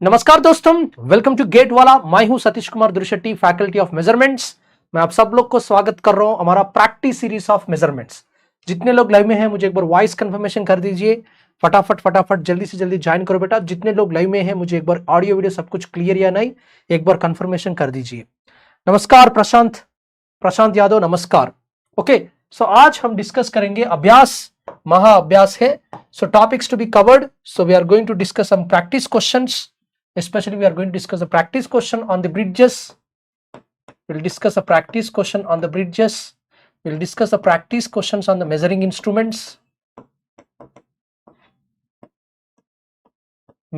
नमस्कार दोस्तों, welcome to get वाला। मैं हूं Satish Kumar Durshetti, faculty of measurements. मैं आप सब लोग को स्वागत कर रहा हूं हमारा प्रैक्टिस सीरीज ऑफ मेजरमेंट्स। जितने लोग लाइव में हैं मुझे एक बार वॉइस कंफर्मेशन कर दीजिए। फटाफट जल्दी से जल्दी ज्वाइन करो बेटा। जितने लोग लाइव में हैं मुझे एक बार ऑडियो वीडियो सब कुछ क्लियर या नहीं एक बार कंफर्मेशन कर दीजिए। नमस्कार प्रशांत यादव, नमस्कार। ओके, सो आज हम डिस्कस करेंगे अभ्यास, महा अभ्यास है। So topics to be covered, so we are going to discuss some practice questions. Especially we are going to discuss a practice question on the bridges. We'll discuss a practice question on the bridges. We'll discuss the practice questions on the measuring instruments.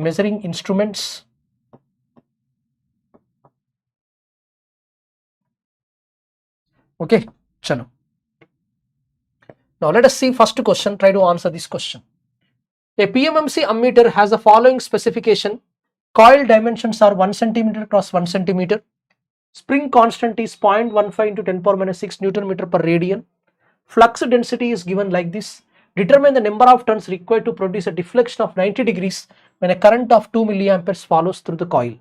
Measuring instruments. Okay, chalo. Now let us see first question. Try to answer this question. A PMMC ammeter has the following specification. Coil dimensions are 1 centimeter cross 1 centimeter. Spring constant is 0.15 into 10 power minus 6 Newton meter per radian. Flux density is given like this. Determine the number of turns required to produce a deflection of 90 degrees when a current of 2 milliamperes follows through the coil.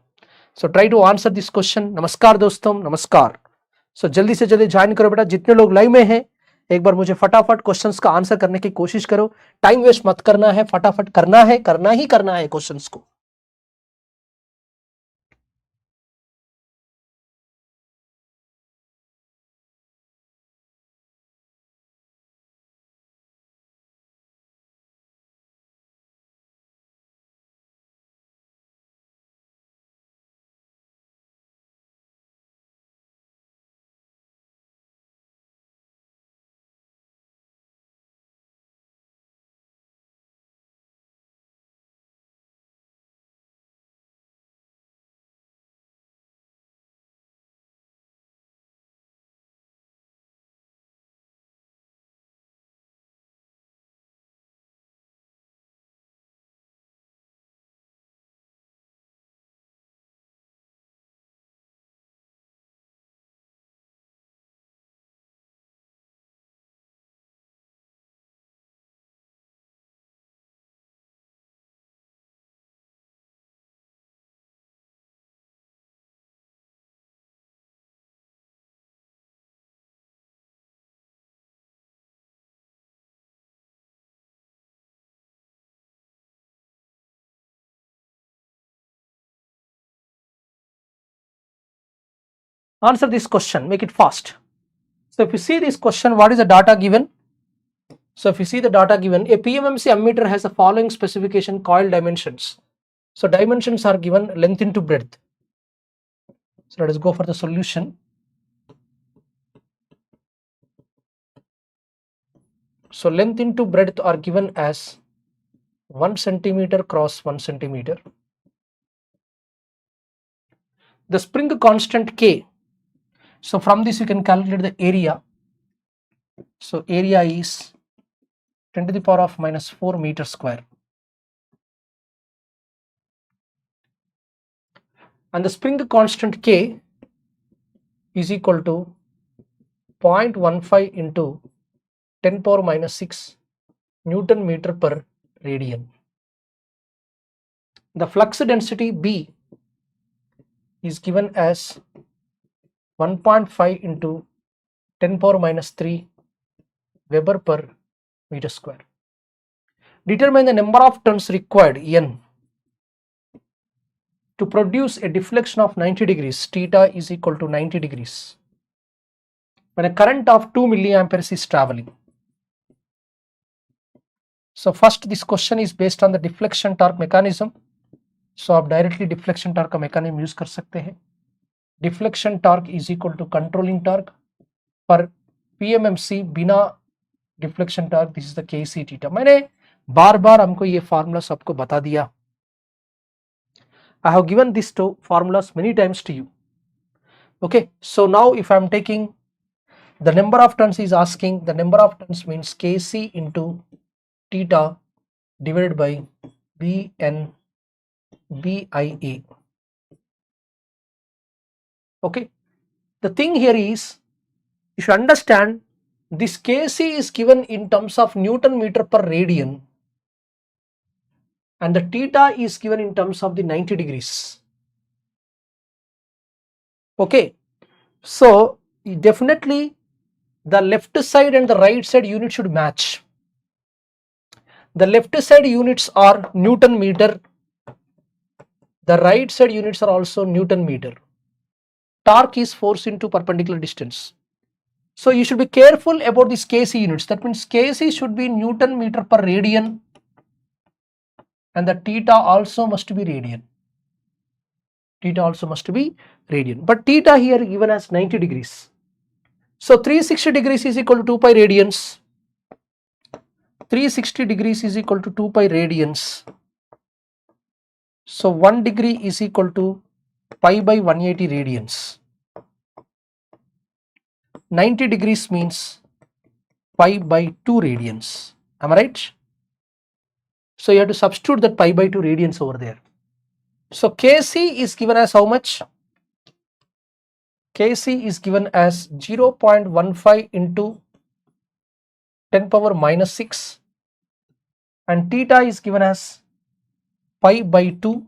So try to answer this question. नमस्कार दोस्तों, नमस्कार। So जल्दी से जल्दी join करो बेटा। जितने लोग लाइव में हैं एक बार मुझे फटाफट क्वेश्चंस का आंसर करने की कोशिश करो। टाइम वेस्ट मत करना है, फटाफट करना है, करना ही करना है क्वेश्चंस को। Answer this question, make it fast. So if you see this question, what is the data given? So if you see the data given, a PMMC ammeter has the following specification: coil dimensions. So dimensions are given length into breadth. So let us go for the solution. So length into breadth are given as 1 centimeter cross 1 centimeter. The spring constant K. So from this you can calculate the area. So area is 10 to the power of minus 4 meter square. And the spring constant K is equal to 0.15 into 10 power minus 6 Newton meter per radian. The flux density B is given as 1.5 into 10 power minus 3 Weber per meter square. Determine the number of turns required N to produce a deflection of 90 degrees. Theta is equal to 90 degrees when a current of 2 milliamperes is traveling. So first this question is based on the deflection torque mechanism. So आप directly deflection torque का mechanism use कर सकते हैं. Deflection torque is equal to controlling torque पर PMMC बिना deflection torque, this is the Kc theta. मैंने बार बार हमको ये फार्मूला सबको बता दिया. I have given these two formulas many times to you. Okay, so now if I am taking the number of turns, is asking the number of turns means Kc into theta divided by Bn BIA. Okay, the thing here is you should understand this Kc is given in terms of Newton meter per radian and the theta is given in terms of the 90 degrees. Okay, so definitely the left side and the right side unit should match. The left side units are Newton meter, the right side units are also Newton meter. Torque is force into perpendicular distance. So you should be careful about these Kc units. That means Kc should be Newton meter per radian and the theta also must be radian. Theta also must be radian. But theta here given as 90 degrees. So 360 degrees is equal to 2 pi radians. 360 degrees is equal to 2 pi radians. So 1 degree is equal to pi by 180 radians. 90 degrees means pi by 2 radians. Am I right? So you have to substitute that pi by 2 radians over there. So Kc is given as how much? Kc is given as 0.15 into 10 power minus 6 and theta is given as pi by 2.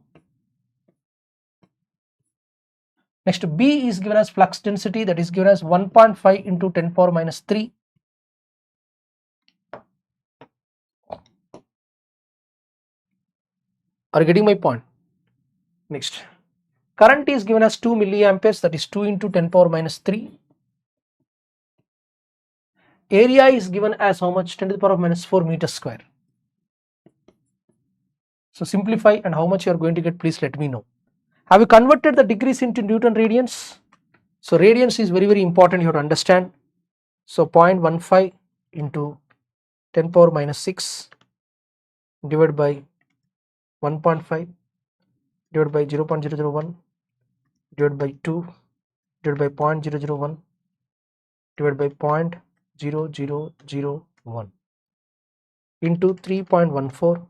Next B is given as flux density, that is given as 1.5 into 10 power minus 3. Are you getting my point? Next, current is given as 2 milliamperes, that is 2 into 10 power minus 3. Area is given as how much? 10 to the power of minus 4 meters square. So simplify and how much you are going to get, please let me know. Have you converted the degrees into Newton radians? So radians is very important, you have to understand. So 0.15 into 10 power minus 6 divided by 1.5 divided by 0.001 divided by 2 divided by 0.001 divided by 0.0001 into 3.14.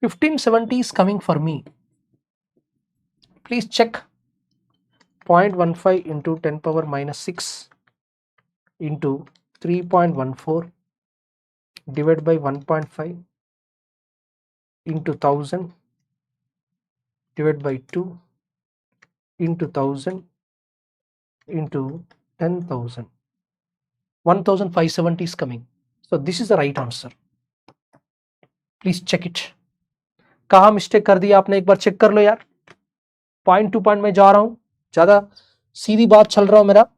1570 is coming for me. Please check. 0.15 into 10 power minus 6 into 3.14 divided by 1.5 into 1000 divided by 2 into 1000 into 10,000. 1570 is coming. So this is the right answer. Please check it. कहाँ mistake कर दिया आपने, एक बार check कर लो यार. Point two point में जा रहा हूं, ज्यादा सीधी बात चल रहा हूं मेरा.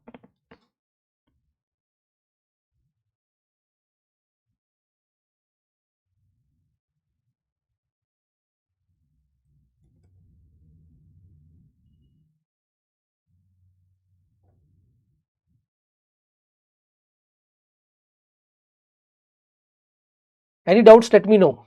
Any doubts, let me know.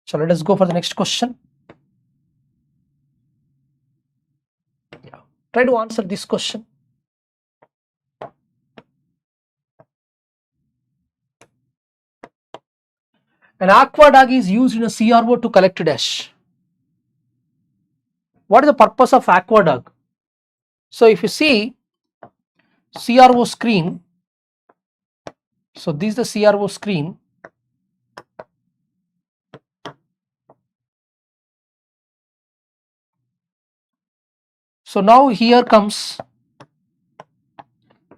So let us go for the next question. Yeah. Try to answer this question. An aquadag is used in a CRO to collect dash. What is the purpose of aquadag? So if you see CRO screen, so this is the CRO screen. So now here comes,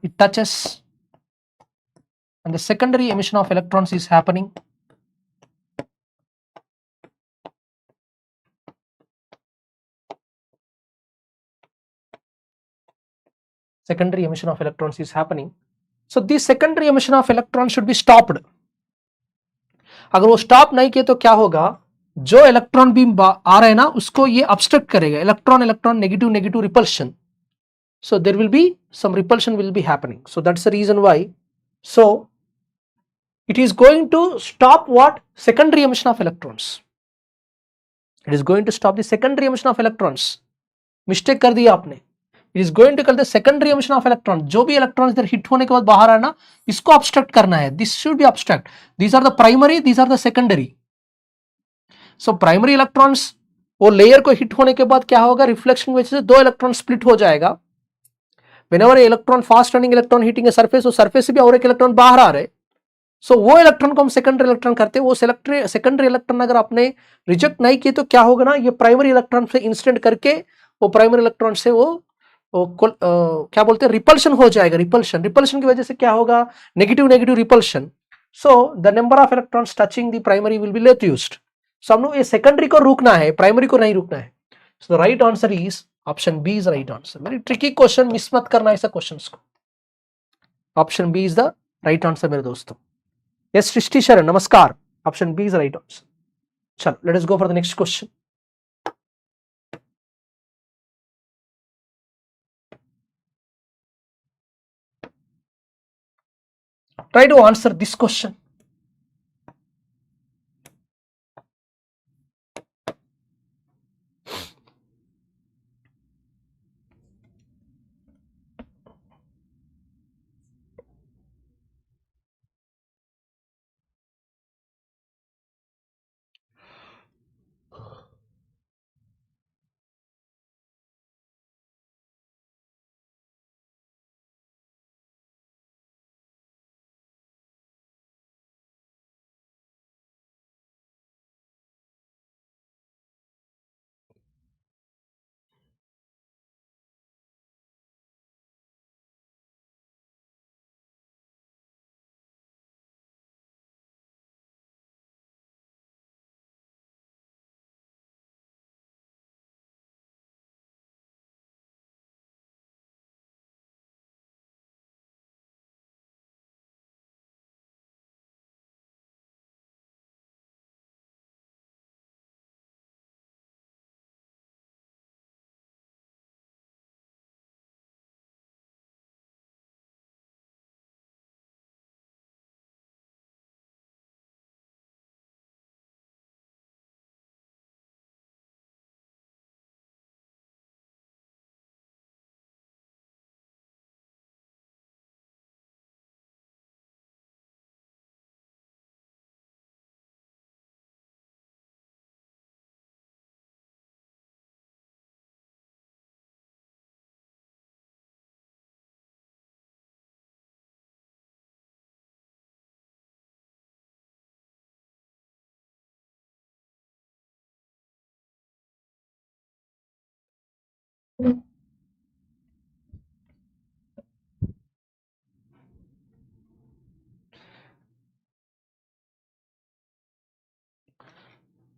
it touches and the secondary emission of electrons is happening. Secondary emission of electrons is happening. So this secondary emission of electrons should be stopped. अगर वो stop नहीं किए तो क्या होगा, जो electron beam आ रहा है ना उसको ये obstruct करेगा. Electron electron negative repulsion. So there will be some repulsion will be happening. So that's the reason why. So it is going to stop what? Secondary emission of electrons. It is going to stop the secondary emission of electrons. Mistake कर दिया आपने. It is going to कल the secondary emission of electron. जो भी electron इधर hit होने के बाद बाहर आना, इसको ऑब्स्ट्रक्ट करना है. This should be obstruct. These are the primary, these are the secondary. So primary electrons वो लेयर को हिट होने के बाद क्या होगा, रिफ्लेक्शन की वजह से दो इलेक्ट्रॉन स्प्लिट हो जाएगा. Whenever electron fast running electron hitting a surface, वो सरफेस से भी और एक इलेक्ट्रॉन बाहर आ रहे. सो वो इलेक्ट्रॉन को हम सेकेंडरी इलेक्ट्रॉन करते हैं. वो सेकेंडरी इलेक्ट्रॉन अगर आपने रिजेक्ट नहीं किए तो क्या होगा ना, ये प्राइमरी इलेक्ट्रॉन से इंसिडेंट करके वो प्राइमरी इलेक्ट्रॉन से वो क्या बोलते हैं, रिपल्शन हो जाएगा. रिपल्शन की वजह से क्या होगा, negative negative repulsion. So the number of electrons touching the primary will be reduced. So हम लोग ये सेकेंडरी को रोकना है, प्राइमरी को नहीं रोकना है. So the right answer is option B is right answer. Very tricky question, miss मत करना ऐसा क्वेश्चंस को. Option B is the right answer मेरे दोस्तों. यस सृष्टि शरण नमस्कार. Option B is right answer. चलो let us go for the next question. Try to answer this question.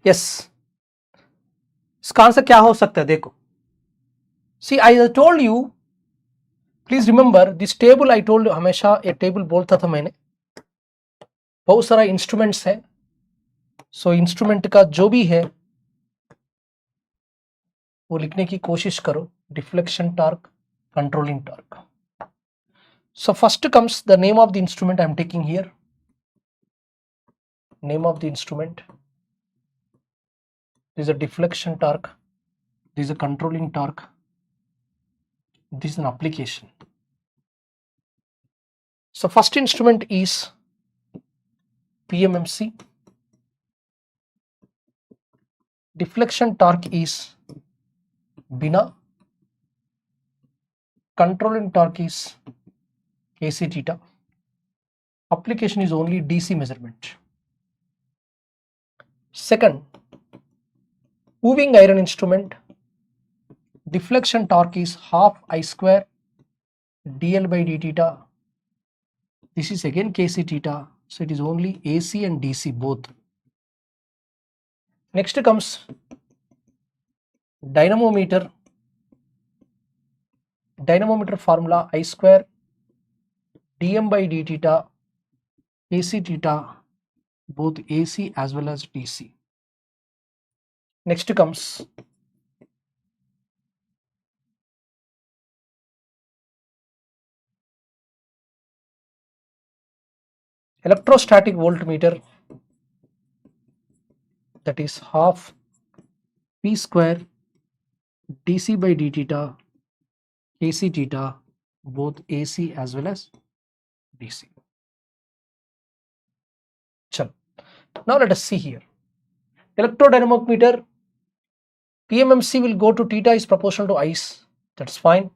Yes, इसका answer क्या हो सकता है देखो. See I told you, please remember this table. I told, हमेशा ये टेबल बोलता था मैंने. बहुत सारा इंस्ट्रूमेंट्स है. सो इंस्ट्रूमेंट का जो भी है वो लिखने की कोशिश करो. Deflection torque, controlling torque. So first comes the name of the instrument I am taking here. Name of the instrument. This is a deflection torque. This is a controlling torque. This is an application. So first instrument is PMMC. Deflection torque is बिना. Controlling torque is AC theta. Application is only DC measurement. Second, moving iron instrument. Deflection torque is half I square dl by d theta. This is again kc theta. So it is only AC and DC both. Next comes dynamometer. Dynamometer formula I square dm by d theta, AC theta, both AC as well as DC. Next comes electrostatic voltmeter, that is half P square DC by d theta, AC theta, both AC as well as DC. Chalo. Now let us see here. Electrodynamic meter, PMMC will go to theta is proportional to ice. That's fine.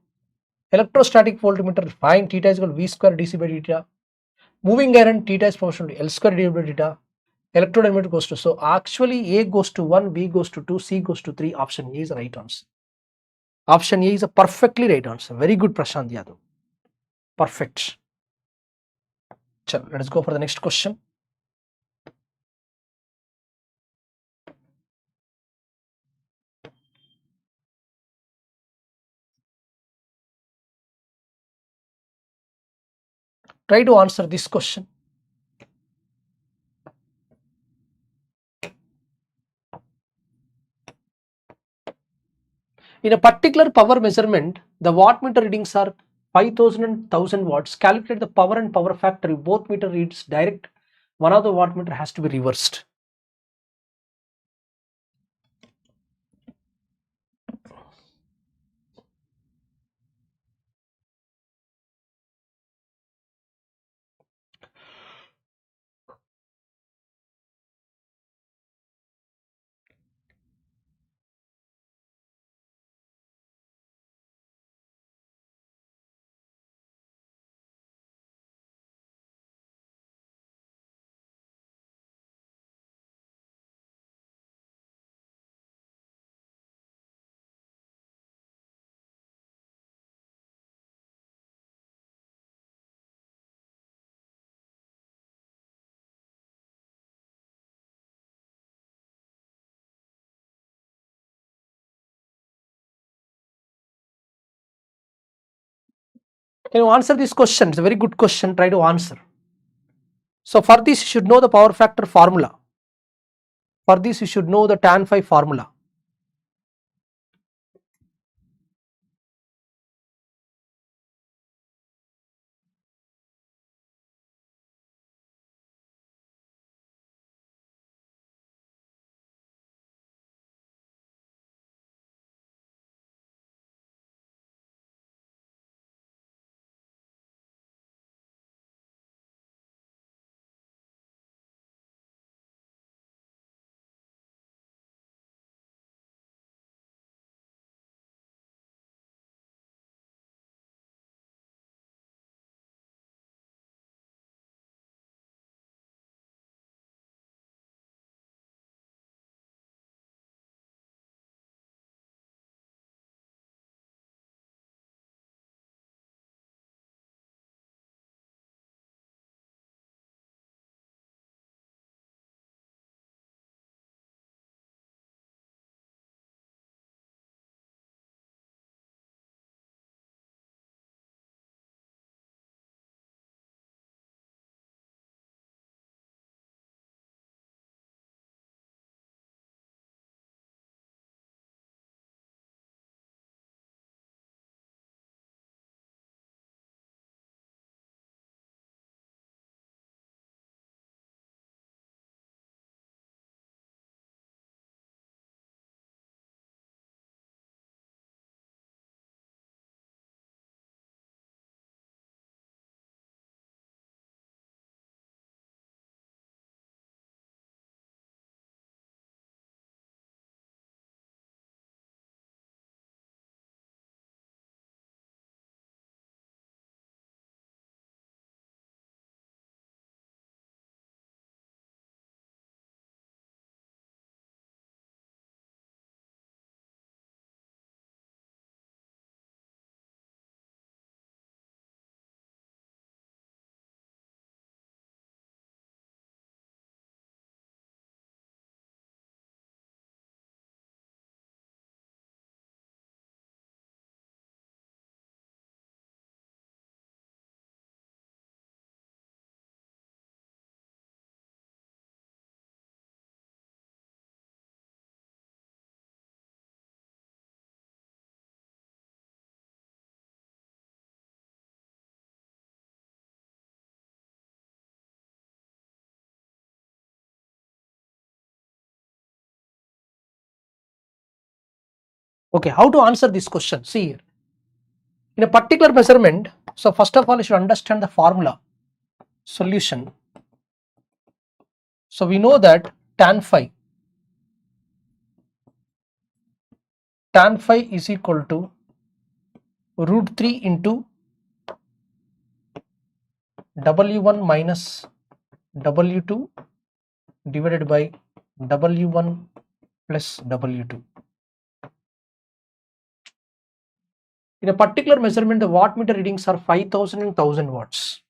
Electrostatic voltmeter, fine. Theta is equal to V square dc by theta. Moving iron, theta is proportional to L square divided by theta. Electrodynamic goes to, so actually A goes to 1, B goes to 2, C goes to 3. Option A is the right answer. Option A is a perfectly right answer. Very good, Prashant Yadav. Perfect. Chalo, let us go for the next question. Try to answer this question. In a particular power measurement, the wattmeter readings are 5000 and 1000 watts. Calculate the power and power factor. If both meter reads direct, one of the wattmeter has to be reversed. Can you answer this question? It's a very good question. Try to answer. So for this, you should know the power factor formula. For this, you should know the tan phi formula. Okay, how to answer this question? See here. In a particular measurement, so first of all you should understand the formula solution. So we know that tan phi is equal to root 3 into W1 minus W2 divided by W1 plus W2. In a particular measurement, the wattmeter readings are 5000 and 1000 watts.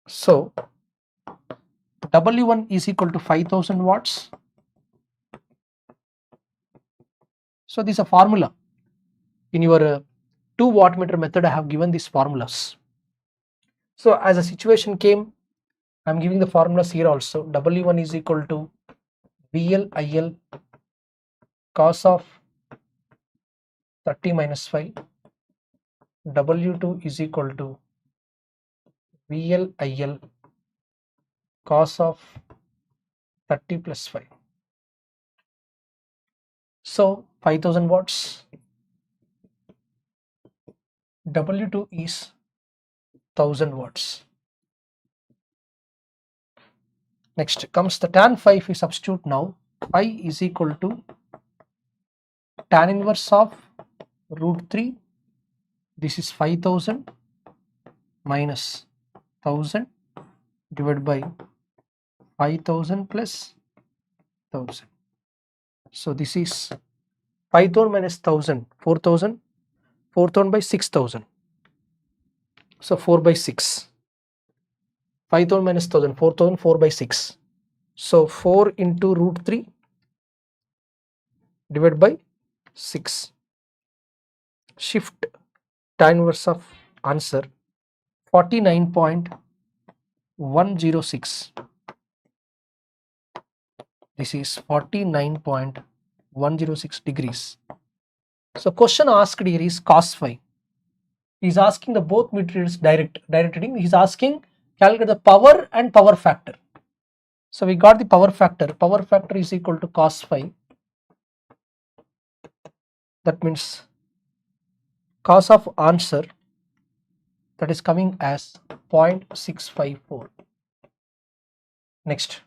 So W1 is equal to 5000 watts. So this is a formula. In your 2 wattmeter method, I have given these formulas. So as a situation came, I am giving the formulas here also. W1 is equal to VL IL cos of 30 minus 5. W2 is equal to VL IL cos of 30 plus 5. So 5000 watts. W2 is 1000 watts. Next comes the tan phi. If we substitute now, phi is equal to tan inverse of root 3. This is 5000 minus 1000 divided by 5000 plus 1000. So this is 5000 minus 1000, 4000, 4000 by 6000. So 4 by 6. 5000 minus 1000, 4000, 4 by 6. So 4 into root 3 divided by 6. Shift tan inverse of answer 49.106. This is 49.106 degrees. So question asked here is cos phi. He is asking the both meters direct reading. He is asking calculate the power and power factor. So we got the power factor. Power factor is equal to cos phi. That means cos of answer, that is coming as 0.654. Next,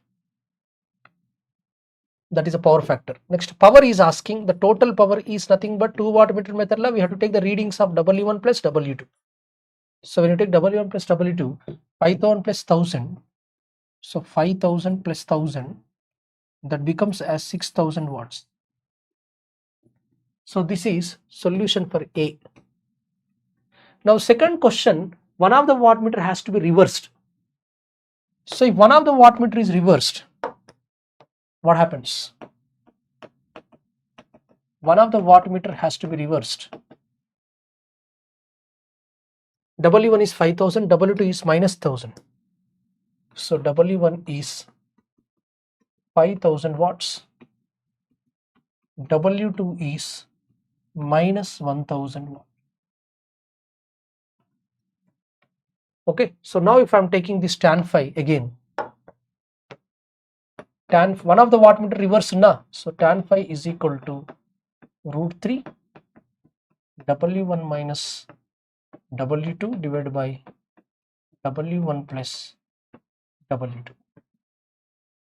that is a power factor. Next, power is asking the total power is nothing but 2 wattmeter method. We have to take the readings of W1 plus W2. So when you take W1 plus W2, 5000 plus 1000. So 5000 plus 1000, that becomes as 6000 watts. So this is solution for A. Now second question, one of the wattmeter has to be reversed. So if one of the wattmeter is reversed, what happens? One of the wattmeter has to be reversed. W1 is 5000, W2 is minus 1000. So W1 is 5000 watts, W2 is minus 1000 watts. Okay, so now if I am taking this tan phi again, tan one of the wattmeter reverse na, so tan phi is equal to root 3 W1 minus W2 divided by W1 plus W2.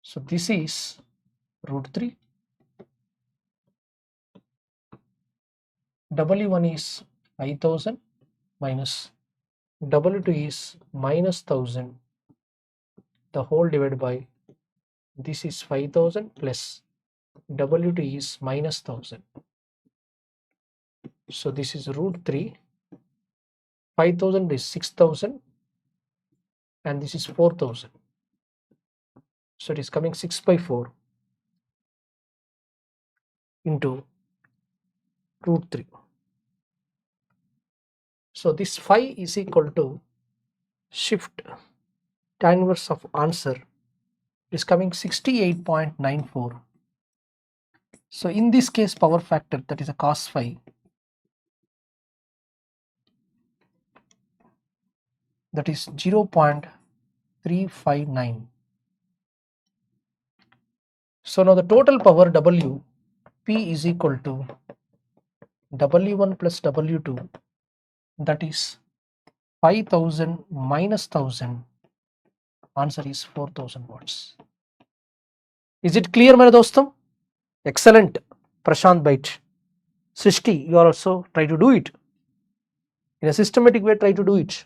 So this is root 3. W1 is 5000 minus W2 is minus 1000, the whole divided by this is 5000 plus W2 is minus 1000. So this is root 3. 5000 is 6000 and this is 4000. So it is coming 6 by 4 into root 3. So this phi is equal to shift tan inverse of answer is coming 68.94. So in this case power factor, that is a cos phi, that is 0.359. So now the total power W P is equal to W1 plus W2 that is 5000 minus 1000. Answer is 4000 watts. Is it clear, my dostam? Excellent. Prashant Bait. Srishti, you are also try to do it. In a systematic way, try to do it.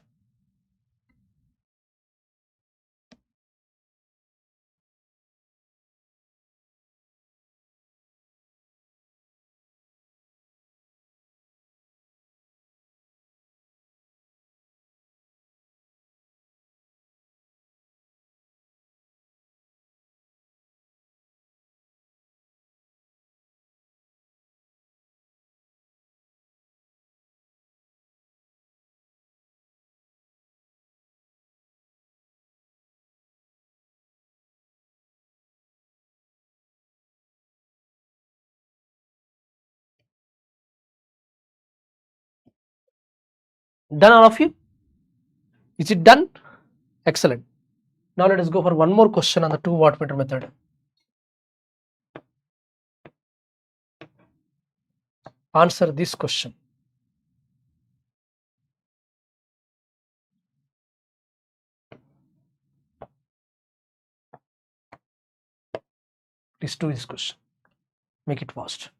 Done, all of you? Is it done? Excellent. Now let us go for one more question on the 2 wattmeter method. Answer this question. Please do this question. Make it fast.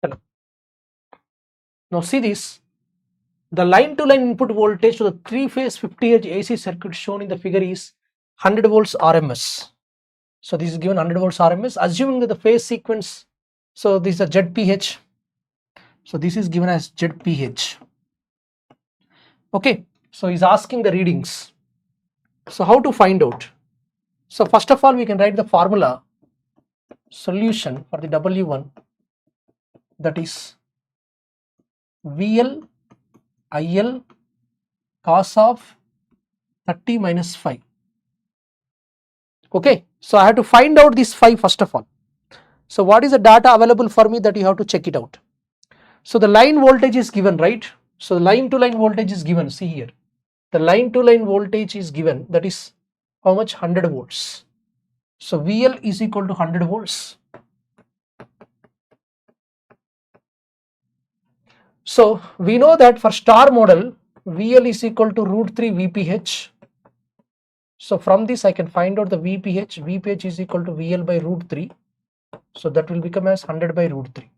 Hello. Now see this. The line-to-line input voltage to the 3-phase 50H AC circuit shown in the figure is 100 volts RMS. So this is given 100 volts RMS, assuming that the phase sequence, so this is a ZPH. So this is given as ZPH. Okay, so he's asking the readings. So how to find out? So first of all, we can write the formula. solution for the W1, that is VL IL cos of 30 minus phi. Okay, so I have to find out this phi first of all. So what is the data available for me, that you have to check it out. So the line voltage is given, right? So line to line voltage is given. See here, the line to line voltage is given, that is how much? 100 volts. So VL is equal to 100 volts. So we know that for star model, VL is equal to root 3 VPH. So from this I can find out the VPH. VPH is equal to VL by root 3. So that will become as 100 by root 3.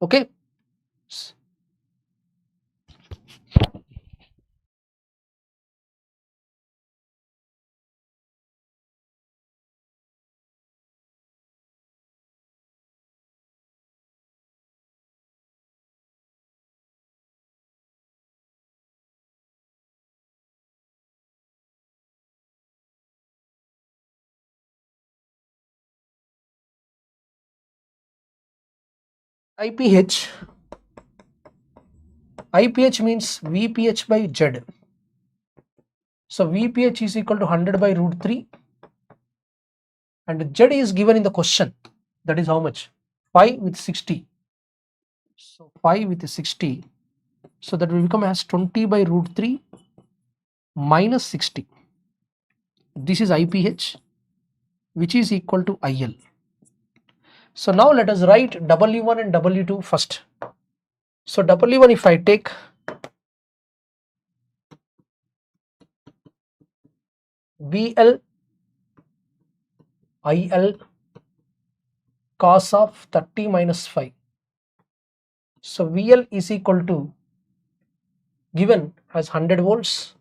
Okay. IPH means VPH by Z. So VPH is equal to 100 by root 3 and Z is given in the question, that is how much? 5 with 60. So 5 with 60, so that will become as 20 by root 3 minus 60. This is IPH, which is equal to IL. So now let us write W1 and W2 first. So W1, if I take VL IL cos of 30 minus 5. So VL is equal to, given as 100 volts.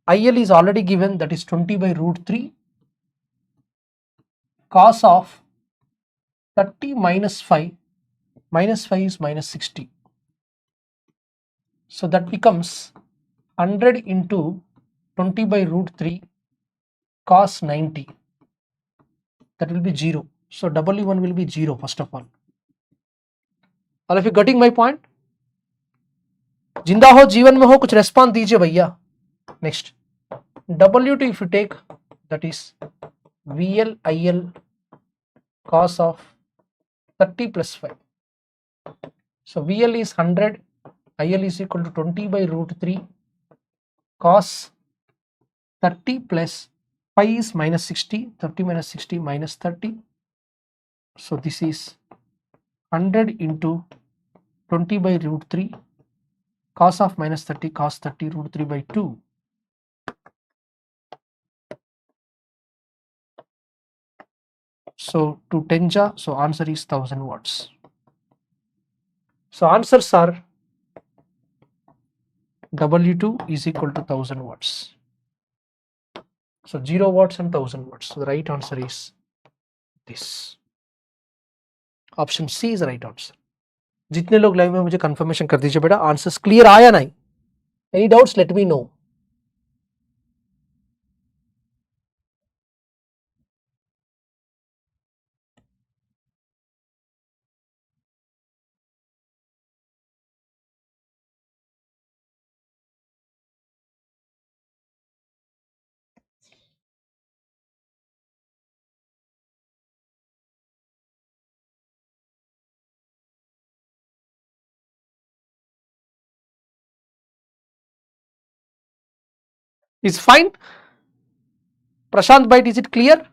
IL is already given, that is 20 by root 3 cos of 30 minus 5. Minus 5 is minus 60. So that becomes 100 into 20 by root 3 cos 90. That will be 0. So W1 will be 0 first of all. All of you getting my point? जिंदा हो जीवन में हो, कुछ response दीजिए भैया. Next, W2 if you take, that is VL IL cos of 30 plus 5. So VL is 100, IL is equal to 20 by root 3 cos 30 plus 5 is minus 60, 30 minus 60 minus 30. So this is 100 into 20 by root 3 cos of minus 30 cos 30 root 3 by 2. So 2 10 ja, so answer is 1000 watts. So answers are W2 is equal to 1000 watts. So 0 watts and 1000 watts. So the right answer is this. Option C is the right answer. जितने लोग live में मुझे confirmation कर दीजिए बेटा, answers clear आया नहीं? Any doubts let me know. Is fine? Prashant Bite, is it clear?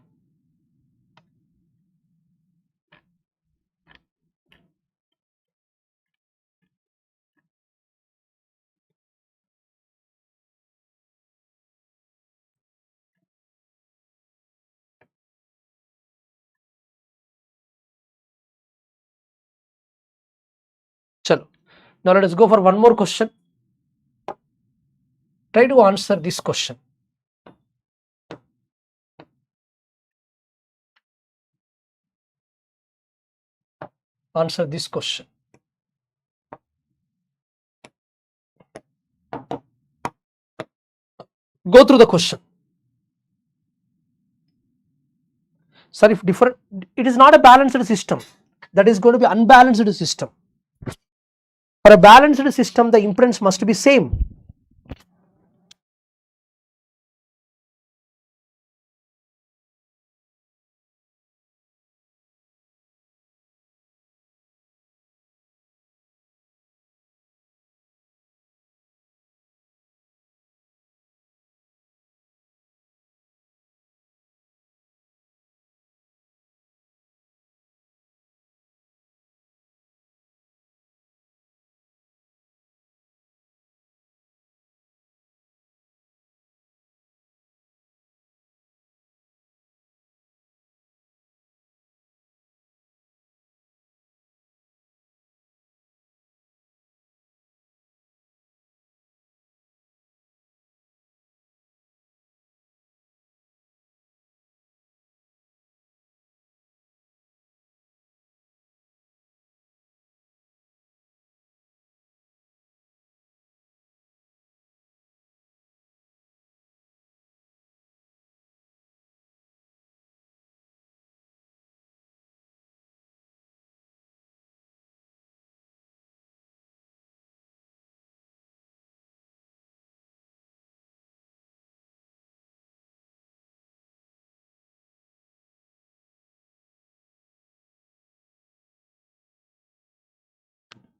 Chalo. Now let us go for one more question. Try to answer this question. Answer this question. Go through the question. Sir, if different, it is not a balanced system, that is going to be unbalanced system. For a balanced system, the impedance must be same.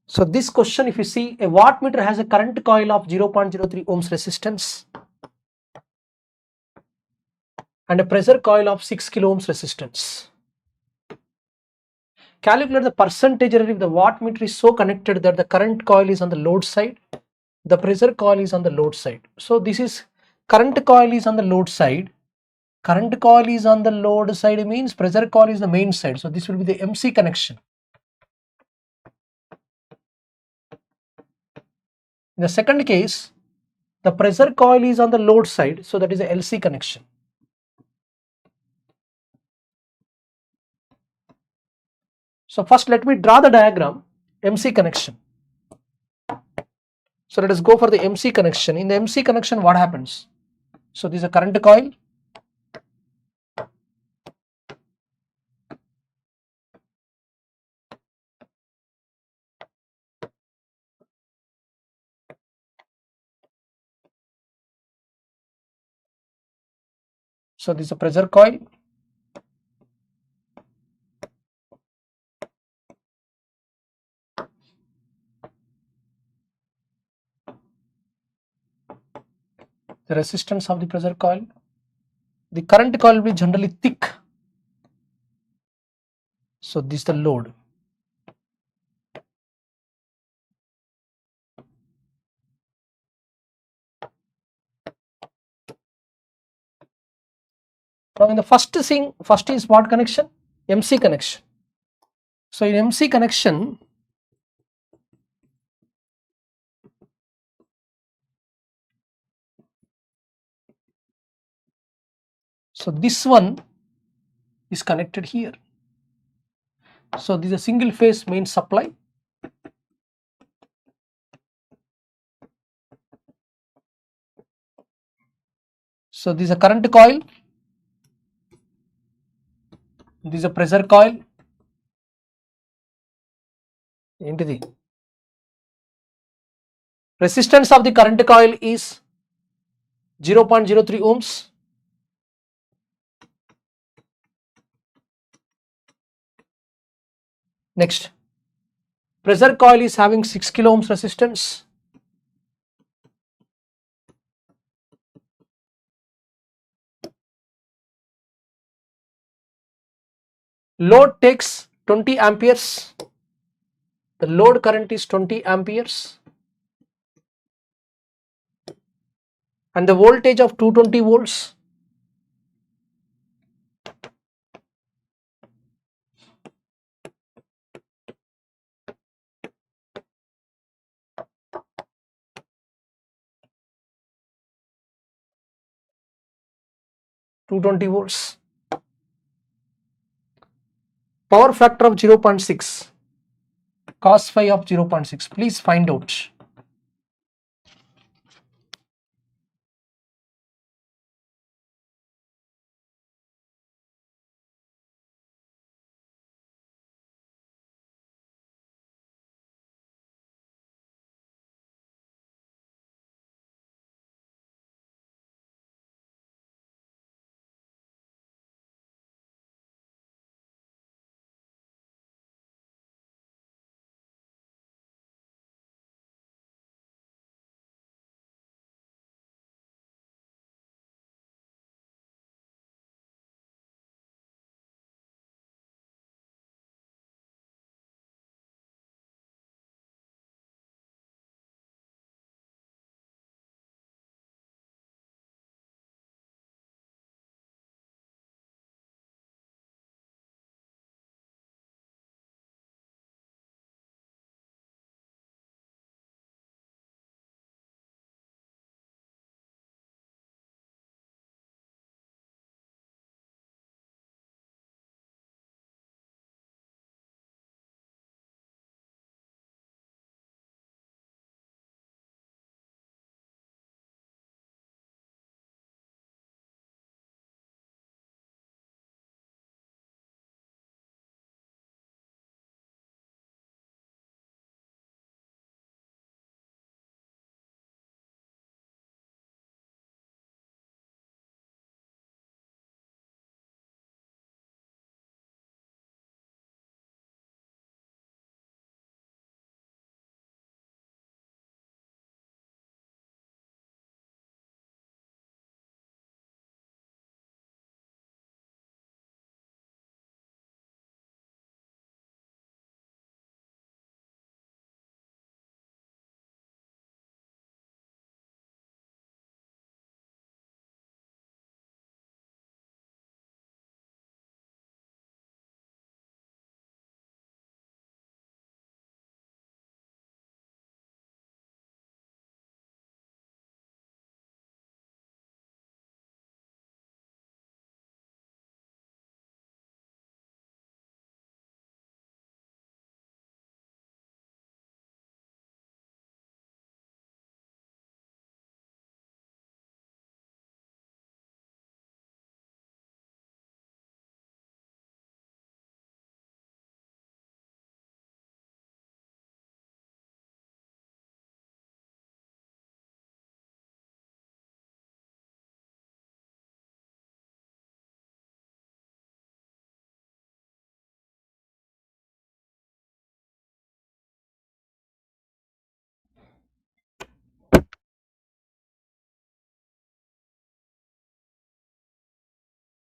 So this question, if you see, a wattmeter has a current coil of 0.03 ohms resistance and a pressure coil of 6 kilo ohms resistance. Calculate the percentage error if the wattmeter is so connected that the current coil is on the load side, the pressure coil is on the load side. So this is current coil is on the load side. Current coil is on the load side means pressure coil is the main side. So this will be the MC connection. In the second case, the pressure coil is on the load side, so that is a LC connection. So first let me draw the diagram, MC connection. So let us go for the MC connection. In the MC connection, what happens? So this is a current coil. So this is a pressure coil. The resistance of the pressure coil. The current coil will be generally thick. So this is the load. Now in the first thing, first is what connection? MC connection. So in MC connection, so this one is connected here. So this is a single phase main supply. So this is a current coil. This is a pressure coil. Into the resistance of the current coil is 0.03 ohms. Next, pressure coil is having 6 kilo ohms resistance. Load takes 20 amperes. The load current is 20 amperes. And the voltage of 220 volts. Power factor of 0.6, cos phi of 0.6. Please find out.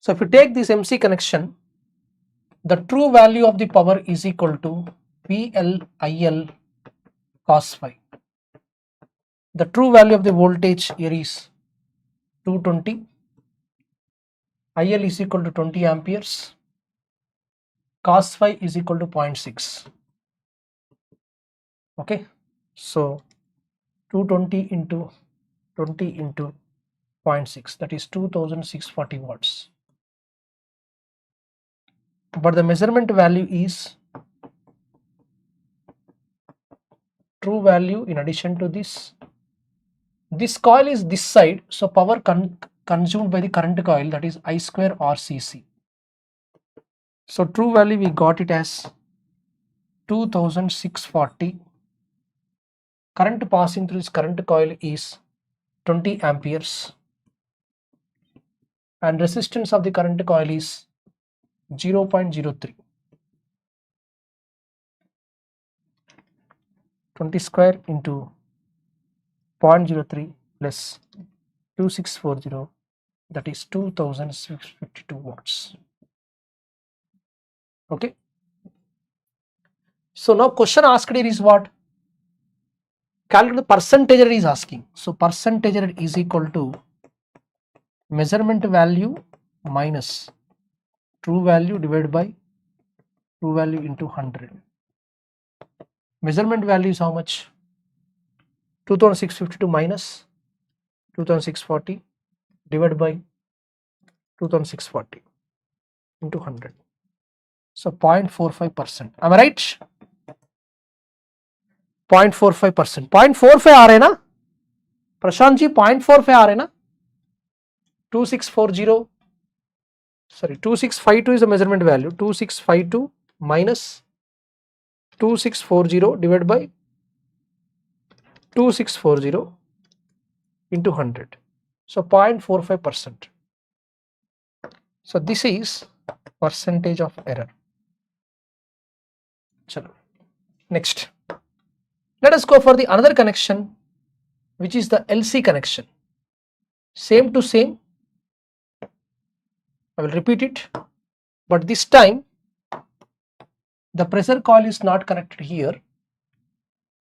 So if you take this MC connection, the true value of the power is equal to PLIL cos phi. The true value of the voltage here is 220. IL is equal to 20 amperes. Cos phi is equal to 0.6. Okay, so 220 into 20 into 0.6, that is 2640 watts. But the measurement value is true value in addition to this. This coil is this side, so power consumed by the current coil, that is I square RCC. So true value we got it as 2640. Current passing through this current coil is 20 amperes and resistance of the current coil is 0.03. 20 square into 0.03 plus 2640, that is 2652 watts. Okay. So now question asked here is what? Calculate the percentage error is asking. So percentage error is equal to measurement value minus true value divided by true value into 100. Measurement value is how much? 2652 minus 2640 divided by 2640 into 100. So 0.45%. Am I right? 0.45%. 0.45 आ रहे ना प्रशांत जी? 0.45 आ रहे ना? 2640, sorry, 2652 is the measurement value. 2652 minus 2640 divided by 2640 into 100. So 0.45%. So this is percentage of error. Chalo. Next, let us go for the another connection, which is the LC connection. Same to same. I will repeat it, but this time the pressure coil is not connected here.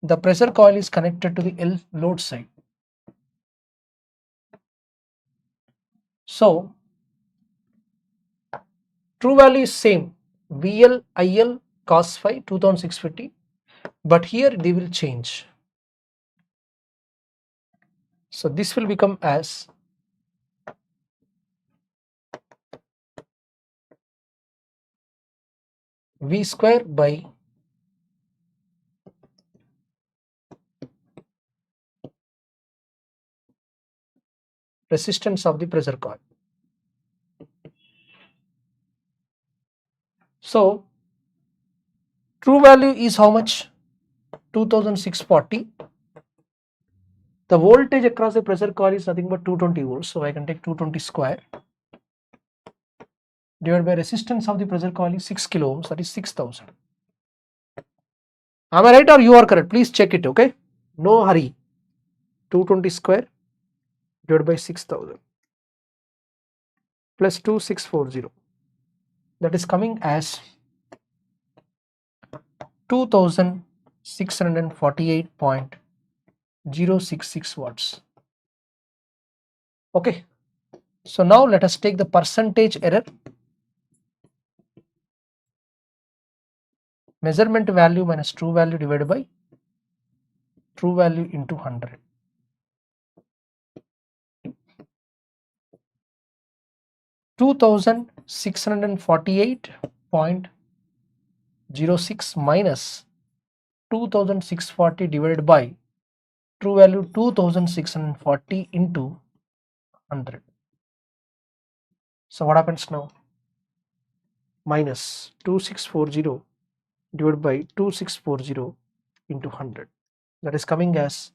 The pressure coil is connected to the L load side. So true value is same, VL IL cos phi 2650, but here they will change. So this will become as V square by resistance of the pressure coil. So true value is how much? 2640. The voltage across the pressure coil is nothing but 220 volts. So I can take 220 square divided by resistance of the pressure coil is 6 kilo ohms, that is 6000. Am I right or you are correct? Please check it, okay? No hurry. 220 square divided by 6000 plus 2640, that is coming as 2648.066 watts. Okay, so now let us take the percentage error. Measurement value minus true value divided by true value into 100. $2648.06 minus 2640 divided by true value 2640 into 100. So what happens now? Minus 2640 divided by 2640 into 100. That is coming as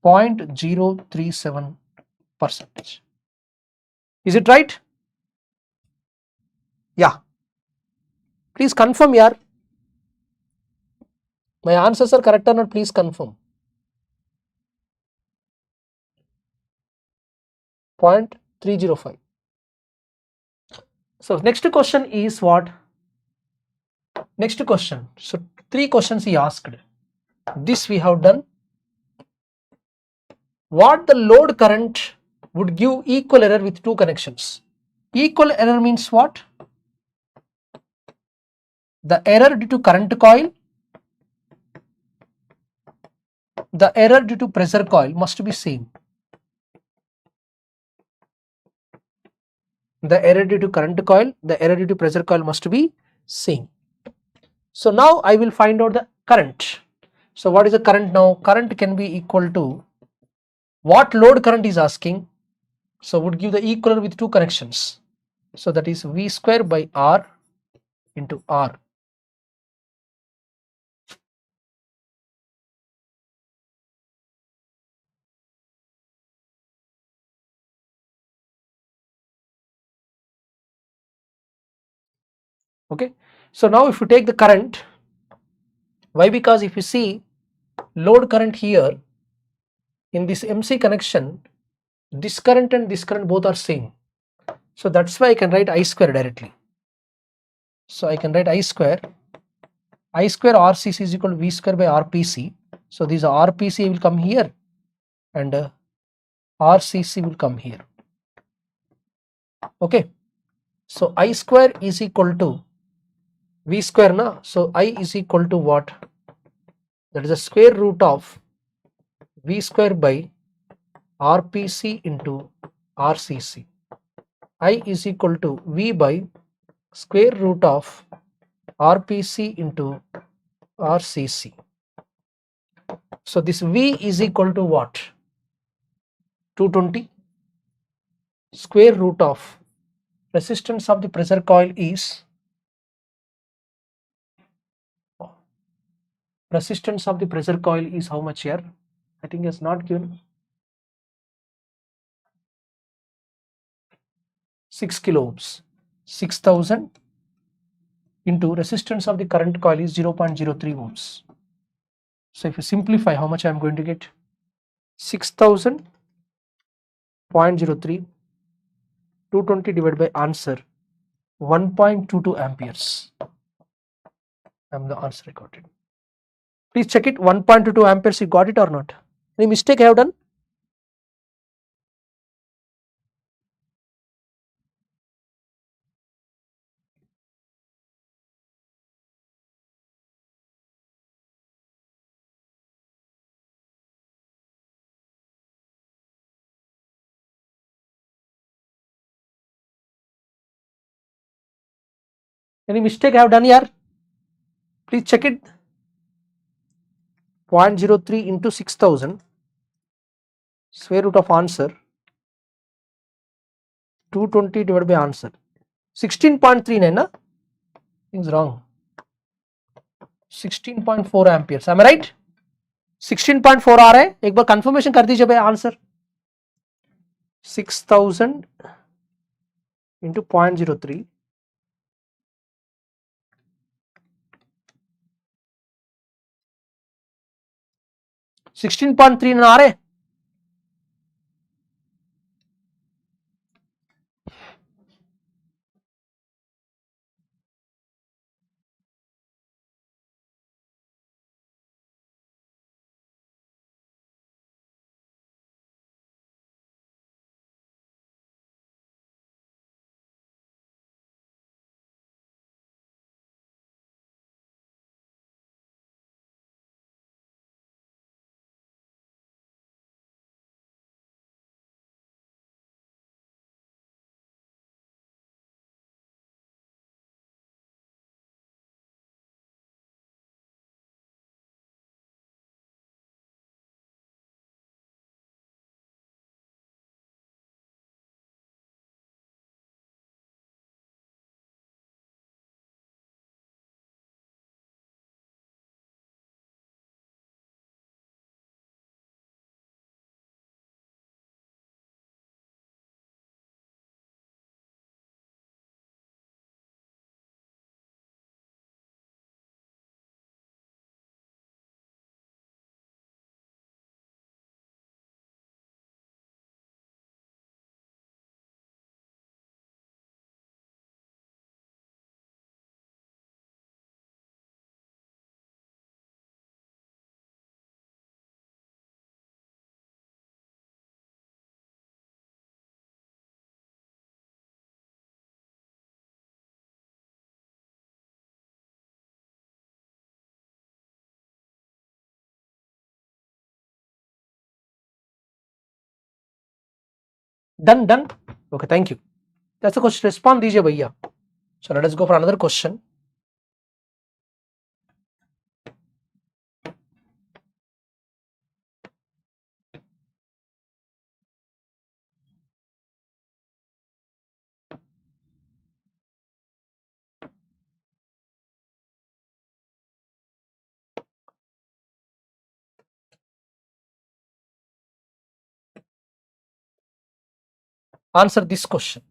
0.037%. Is it right? Yeah. Please confirm, yaar. My answers are correct or not? Please confirm. 0.305. So next question is what? Next question. So 3 questions he asked. This we have done. What the load current would give equal error with 2 connections? Equal error means what? The error due to current coil, the error due to pressure coil must be same. The error due to current coil, the error due to pressure coil must be same. So now I will find out the current. So what is the current now? Current can be equal to what load current is asking. So would give the equal with 2 connections. So that is V square by R into R. Okay. So now if you take the current, why? Because if you see load current here in this MC connection, this current and this current both are same. So that's why I can write I square directly. So I can write I square RCC is equal to V square by RPC. So this RPC will come here and RCC will come here. Okay. So I square is equal to V square na. So I is equal to what? That is the square root of V square by RPC into RCC. I is equal to V by square root of RPC into RCC. So this V is equal to what? 220. Square root of resistance of the pressure coil is how much here? I think it's not given. 6 kilo ohms. 6000 into resistance of the current coil is 0.03 ohms. So if you simplify, how much I am going to get? 6000.03, 220 divided by answer 1.22 amperes. The answer I got it. Please check it. 1.22 amperes, you got it or not? Any mistake I have done? Any mistake I have done here? Please check it. 0.03 into 6000, square root of answer 220 divided by answer 16.39 na? Things wrong. 16.4 amperes. Am I right? 16.4 आ रहा है, एक बार confirmation कर दीजिए भाई answer. 6000 into 0.03 16.3 आ रहे. Done done, okay thank you. जैसे कुछ respond दीजिए भैया। So let us go for another question. Answer this question.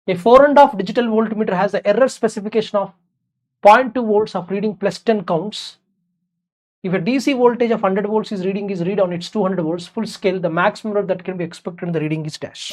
A 4.5 digital voltmeter has the error specification of 0.2 volts of reading plus 10 counts. If a DC voltage of 100 volts is read on its 200 volts full scale, the maximum error that can be expected in the reading is dash.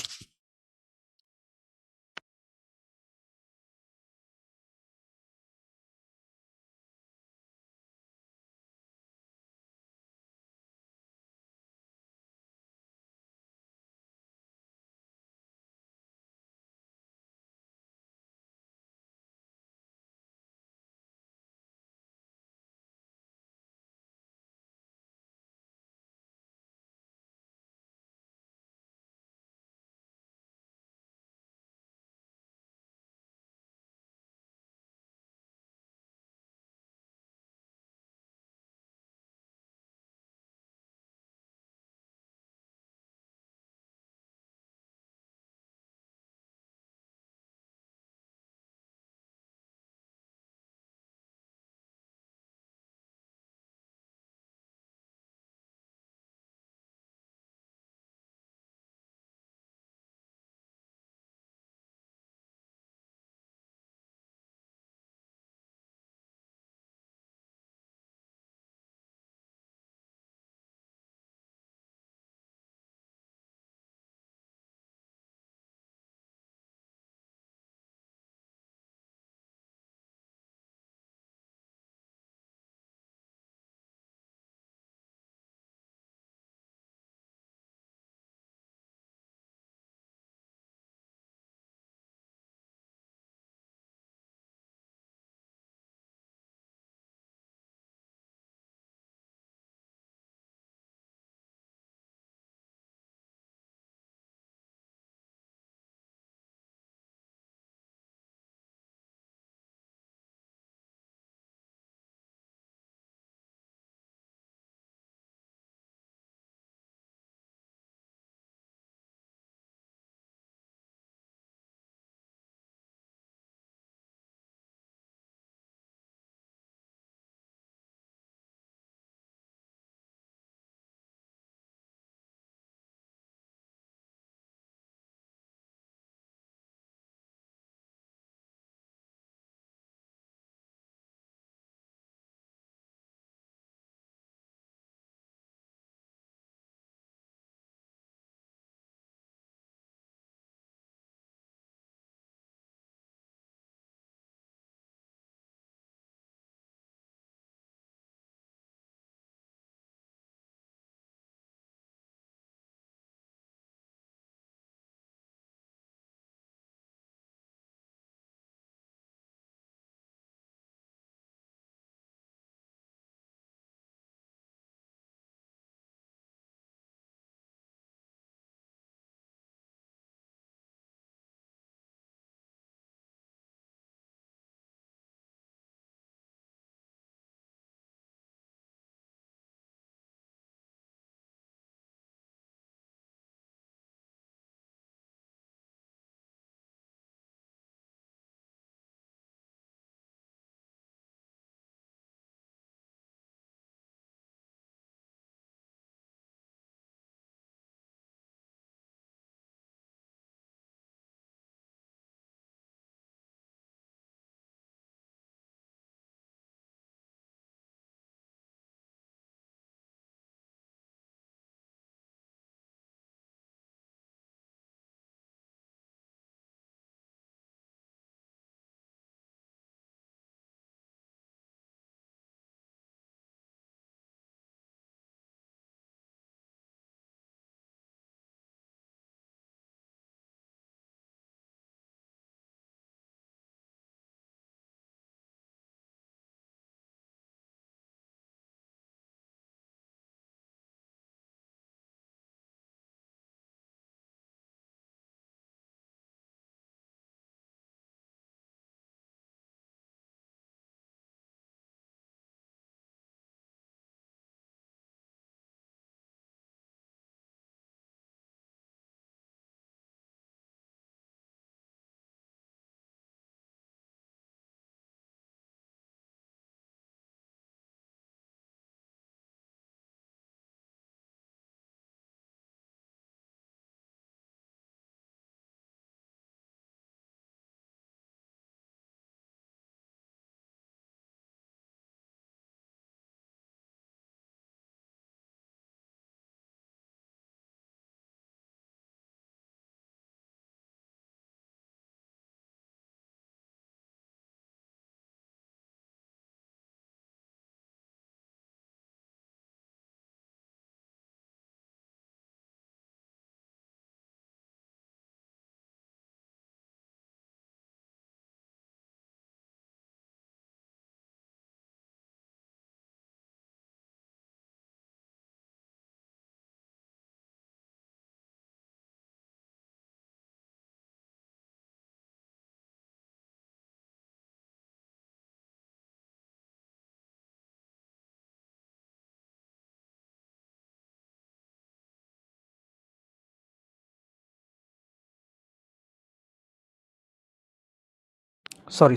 sorry.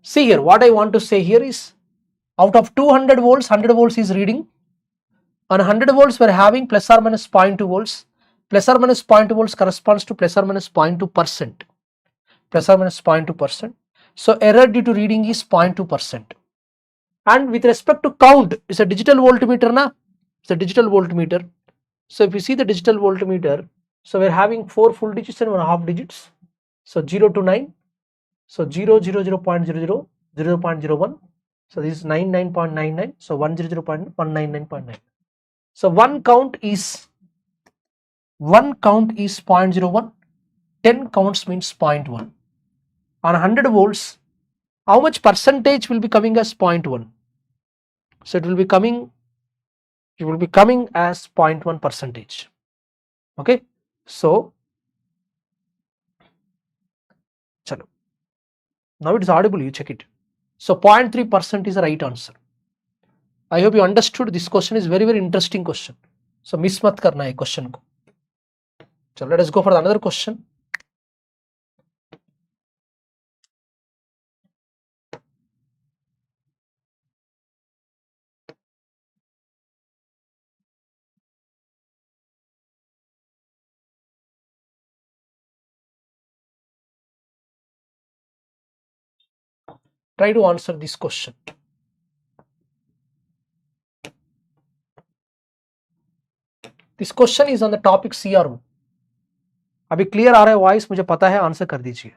See here, what I want to say here is, out of 200 volts, 100 volts is reading. On 100 volts, we are having plus or minus 0.2 volts. Plus or minus 0.2 volts corresponds to plus or minus 0.2%. Plus or minus 0.2%. So error due to reading is 0.2%. And with respect to count, it's a digital voltmeter, na? It's a digital voltmeter. So if you see the digital voltmeter, so we're having 4 full digits and 1 half digits. So 0 to 9. So 0, 0, 0.00, 0.01. So this is 99.99. So 100.199.9. So one count is 0.01. 10 counts means 0.1. On 100 volts, how much percentage will be coming as 0.1? So it will be coming as 0.1 percentage. Okay. So chalo. Now it is audible, you check it. So 0.3% is the right answer. I hope you understood. This question is very, very interesting question. So miss mat karna hai question ko. So let us go for another question. Try to answer this question. This question is on the topic CRO. अभी clear आ रहा है voice, मुझे पता है, answer कर दीजिए.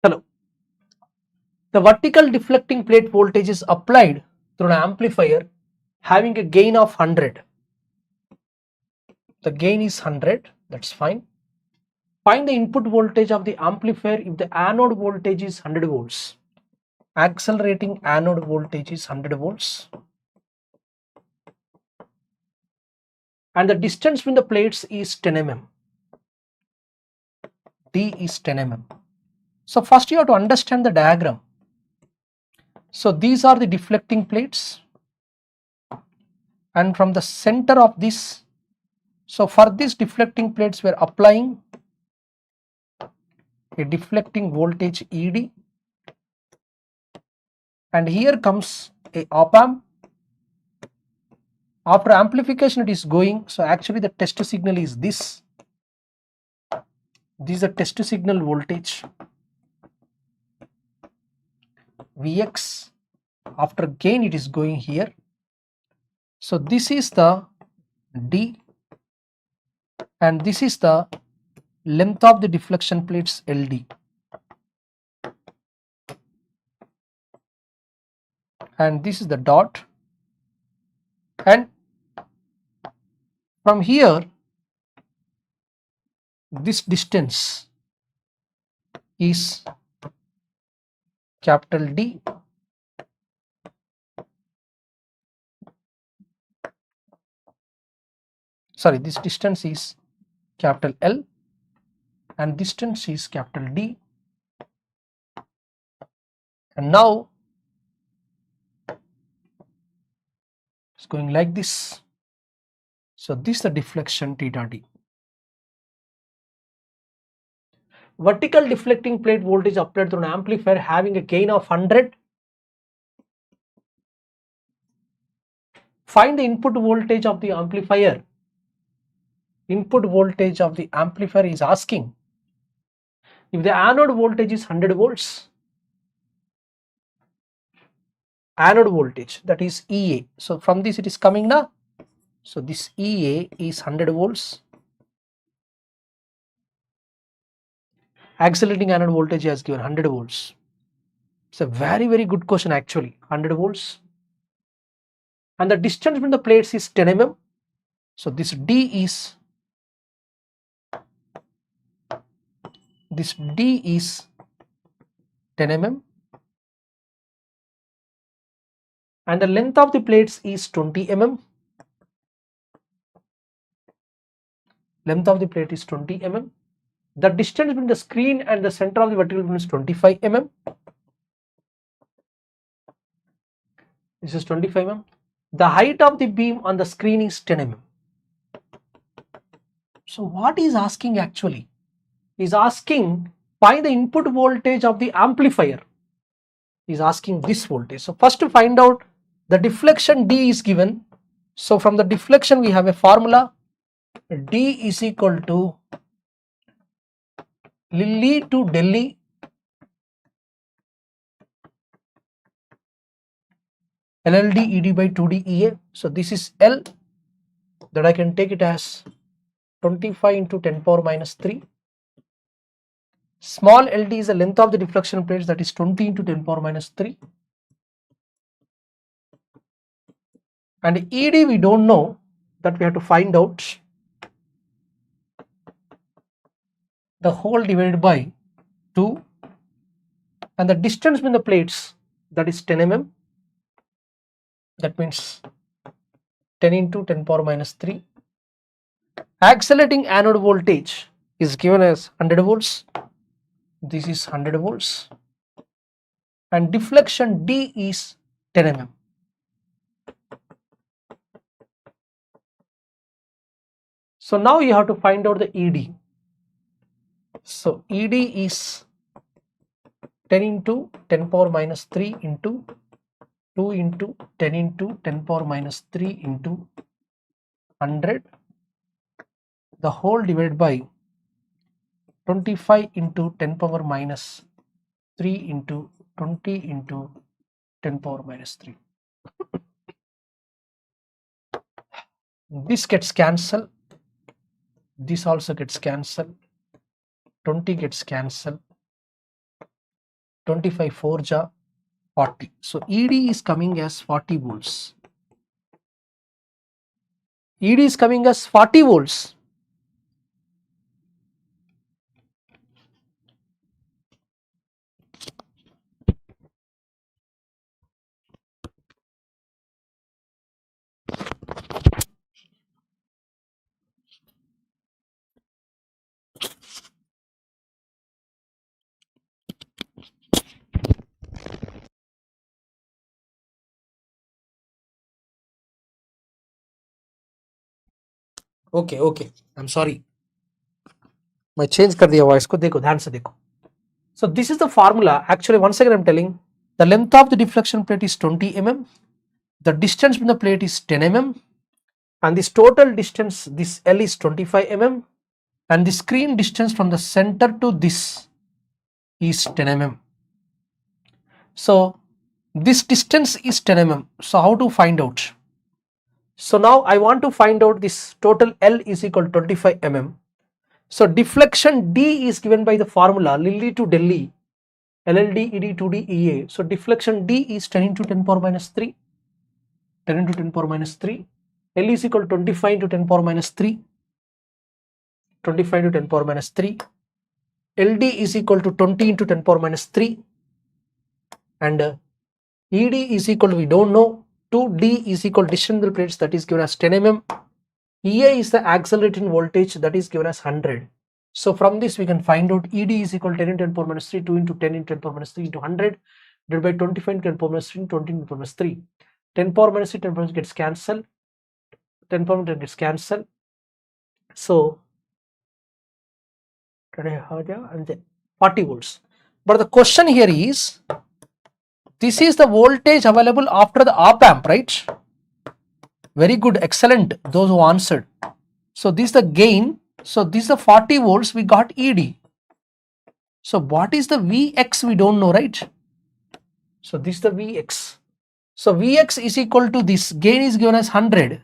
Hello. The vertical deflecting plate voltage is applied through an amplifier having a gain of 100. The gain is 100, that's fine. Find the input voltage of the amplifier if the anode voltage is 100 volts. Accelerating anode voltage is 100 volts. And the distance between the plates is 10 mm. D is 10 mm. So first you have to understand the diagram. So these are the deflecting plates, and from the center of this, so for these deflecting plates we are applying a deflecting voltage ED, and here comes a op amp. After amplification it is going, so actually the test signal is this. This is the test signal voltage Vx. After gain it is going here. So this is the D and this is the length of the deflection plates LD. And this is the dot, and from here this distance is capital D, sorry, this distance is capital L and distance is capital D, and now it's going like this. So this is the deflection theta D. Vertical deflecting plate voltage applied through an amplifier having a gain of 100. Find the input voltage of the amplifier. Input voltage of the amplifier is asking if the anode voltage is 100 volts. Anode voltage, that is EA. So from this it is coming now. So this EA is 100 volts. Accelerating anode voltage has given 100 volts. It's a very good question actually. 100 volts. And the distance between the plates is 10 mm. So this D is 10 mm. And the length of the plates is 20 mm. Length of the plate is 20 mm. The distance between the screen and the center of the vertical beam is 25 mm. This is 25 mm. The height of the beam on the screen is 10 mm. So what is asking actually? Is asking find the input voltage of the amplifier. Is asking this voltage. So first to find out the deflection D is given. So from the deflection we have a formula. D is equal to Lilly to Delhi LLD ED by 2D EA. So this is L, that I can take it as 25 into 10 power minus 3. Small LD is the length of the deflection plates, that is 20 into 10 power minus 3. And ED we don't know, that we have to find out. The whole divided by 2, and the distance between the plates, that is 10 mm. That means 10 into 10 power minus 3. Accelerating anode voltage is given as 100 volts. This is 100 volts. And deflection D is 10 mm. So now you have to find out the ED. So ED is 10 into 10 power minus 3 into 2 into 10 into 10 power minus 3 into 100, the whole divided by 25 into 10 power minus 3 into 20 into 10 power minus 3. This gets cancelled. This also gets cancelled. 20 gets cancelled. 25 4 ja 40. So ED is coming as 40 volts. ED is coming as 40 volts. Okay, I'm sorry. मैं change कर दिया voice को, देखो ध्यान से देखो. So this is the formula. Actually, once again I'm telling, the length of the deflection plate is 20 mm. The distance from the plate is 10 mm. And this total distance, this L is 25 mm. and the screen distance from the center to this is 10 mm. So this distance is 10 mm. So how to find out? So now I want to find out this total L is equal to 25 mm. So deflection D is given by the formula Lilly to Delhi, LLD, ED, 2D, EA. So deflection D is 10 into 10 power minus 3, 10 into 10 power minus 3. L is equal to 25 into 10 power minus 3, 25 into 10 power minus 3. LD is equal to 20 into 10 power minus 3, and ED is equal to, we don't know, 2D is equal to distance plates, that is given as 10 mm. EA is the accelerating voltage, that is given as 100. So from this we can find out ED is equal to 10 into 10 power minus 3, 2 into 10 into 10 power minus 3 into 100 divided by 25 into 10 power minus 3, 20 into 10 power minus 3. 10 power minus 3, 10 power minus gets cancelled, 10 power minus gets cancelled. So 40 volts. But the question here is, this is the voltage available after the op amp, right? Very good, excellent, those who answered. So this is the gain. So this is the 40 volts, we got ED. So what is the Vx, we don't know, right? So this is the Vx. So Vx is equal to this, gain is given as 100.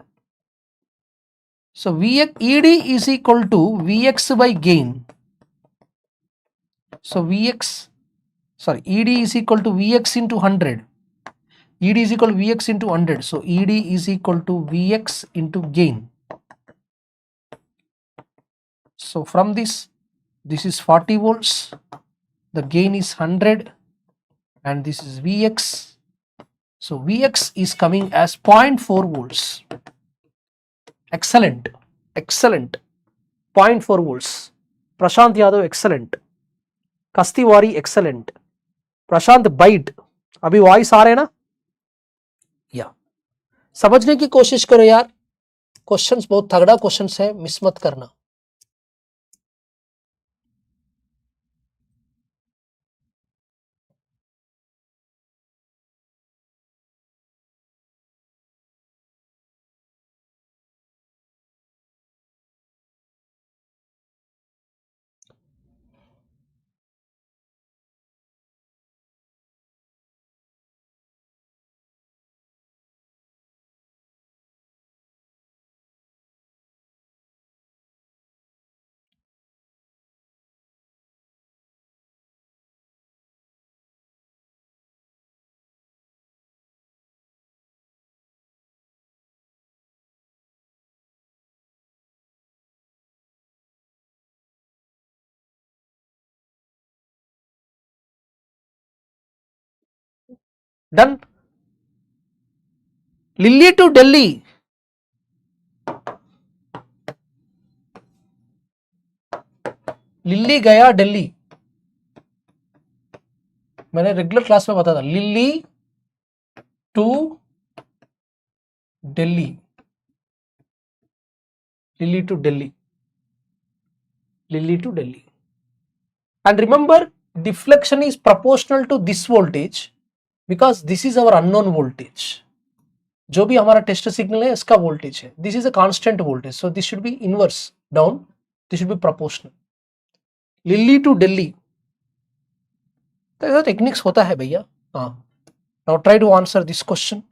So Vx, ED is equal to Vx by gain. So ED is equal to Vx into 100. ED is equal to Vx into 100. So ED is equal to Vx into gain. So from this is 40 volts, the gain is 100, and this is Vx. So Vx is coming as 0.4 volts. Excellent, excellent. 0.4 volts. Prashant Yadav, excellent. Kastiwari, excellent. Prashant bite, अभी voice आ रहे हैं ना? या समझने की कोशिश करो यार, क्वेश्चंस बहुत तगड़ा क्वेश्चंस है, मिस मत करना। Done. Lilly to Delhi, Lilly गया दिल्ली, मैंने रेगुलर क्लास में बताया था, Lilly to Delhi, Lilly to Delhi, Lilly to Delhi. And remember, deflection is proportional to this voltage because this is our unknown voltage. जो भी हमारा टेस्ट सिग्नल है इसका वोल्टेज है, this is a constant voltage, so this should be inverse down, this should be proportional. Lilly to Delhi, तो ऐसा techniques होता है भैया। हाँ, now try to answer this question.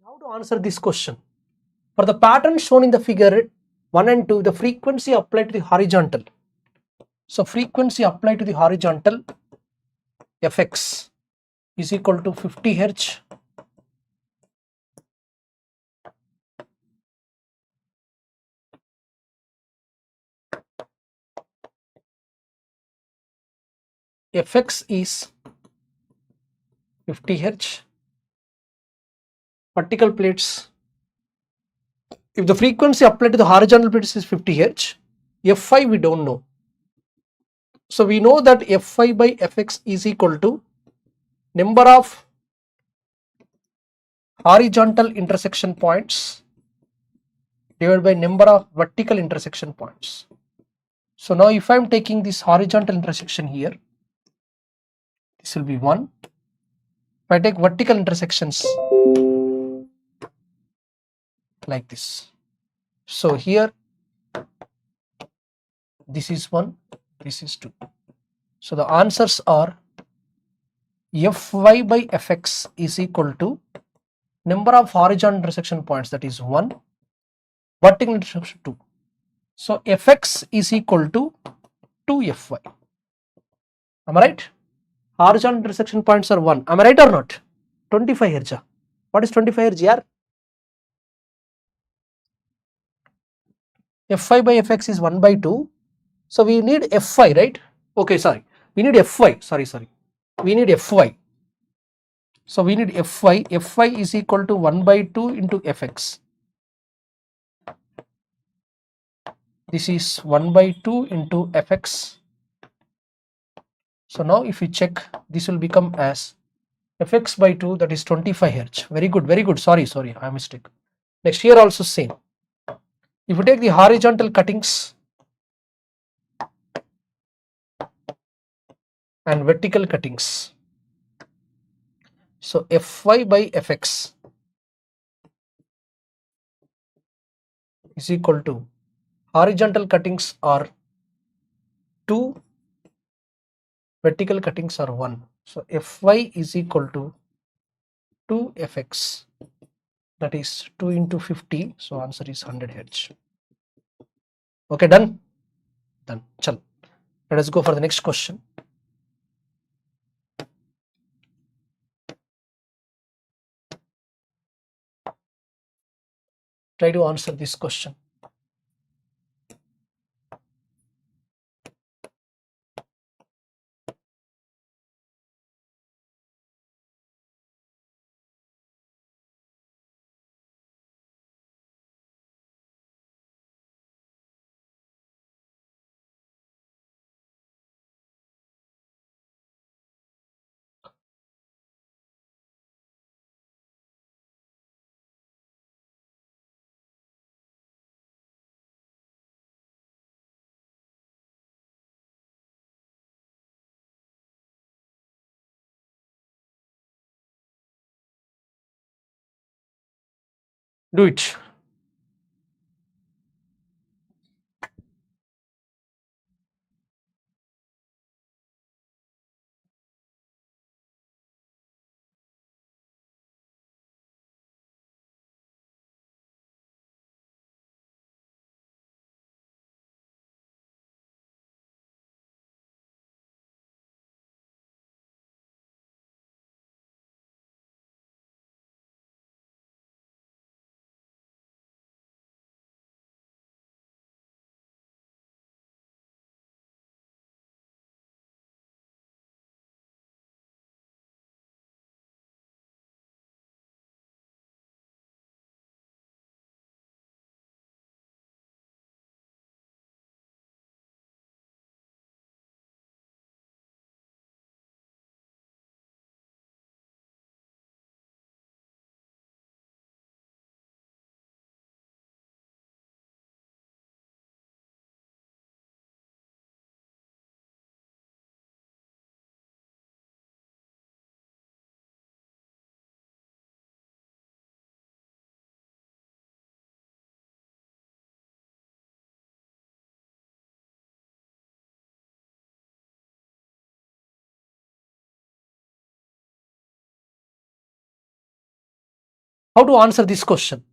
How to answer this question? For the pattern shown in the figure 1 and 2, the frequency applied to the horizontal. So frequency applied to the horizontal Fx is equal to 50 Hz Fx is 50 Hz. Vertical plates. If the frequency applied to the horizontal plates is 50 Hz, Fy we don't know. So we know that Fy by Fx is equal to number of horizontal intersection points divided by number of vertical intersection points. So now if I am taking this horizontal intersection here, this will be 1. If I take vertical intersections like this, so here this is 1, this is 2. So the answers are Fy by Fx is equal to number of horizontal intersection points, that is 1, vertical intersection 2. So Fx is equal to 2Fy. Am I right? Horizontal intersection points are 1. Am I right or not? 25 Hz. What is 25 Hz here? Fy by Fx is 1 by 2. So we need Fy, right? Okay, sorry. We need Fy. Sorry. We need Fy. So we need Fy. Fy is equal to 1 by 2 into Fx. This is 1 by 2 into Fx. So now if we check, this will become as Fx by 2, that is 25 Hz. Very good. Sorry, I mistake. Next here also same. If you take the horizontal cuttings and vertical cuttings, so Fy by Fx is equal to horizontal cuttings are 2, vertical cuttings are 1. So Fy is equal to 2Fx, that is 2 into 50. So answer is 100 Hz. Okay, done. Chal. Let us go for the next question. Try to answer this question. Do it. How to answer this question?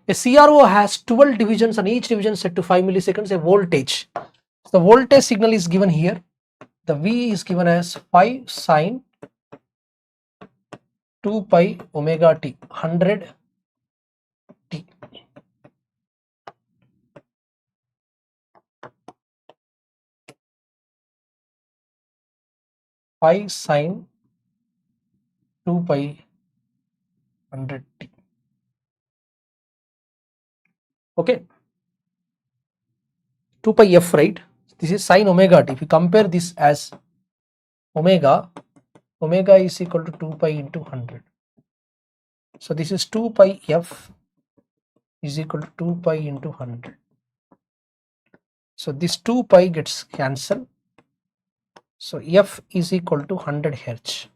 A CRO has 12 divisions and each division set to 5 milliseconds. A voltage. The voltage signal is given here. The V is given as 5 sine 2 pi omega t, 100 t. Pi sine 2 pi 100 t. Okay. 2 pi f, right? This is sine omega t. If you compare this as omega is equal to 2 pi into 100. So this is 2 pi f is equal to 2 pi into 100. So this 2 pi gets cancelled. So f is equal to 100 Hz.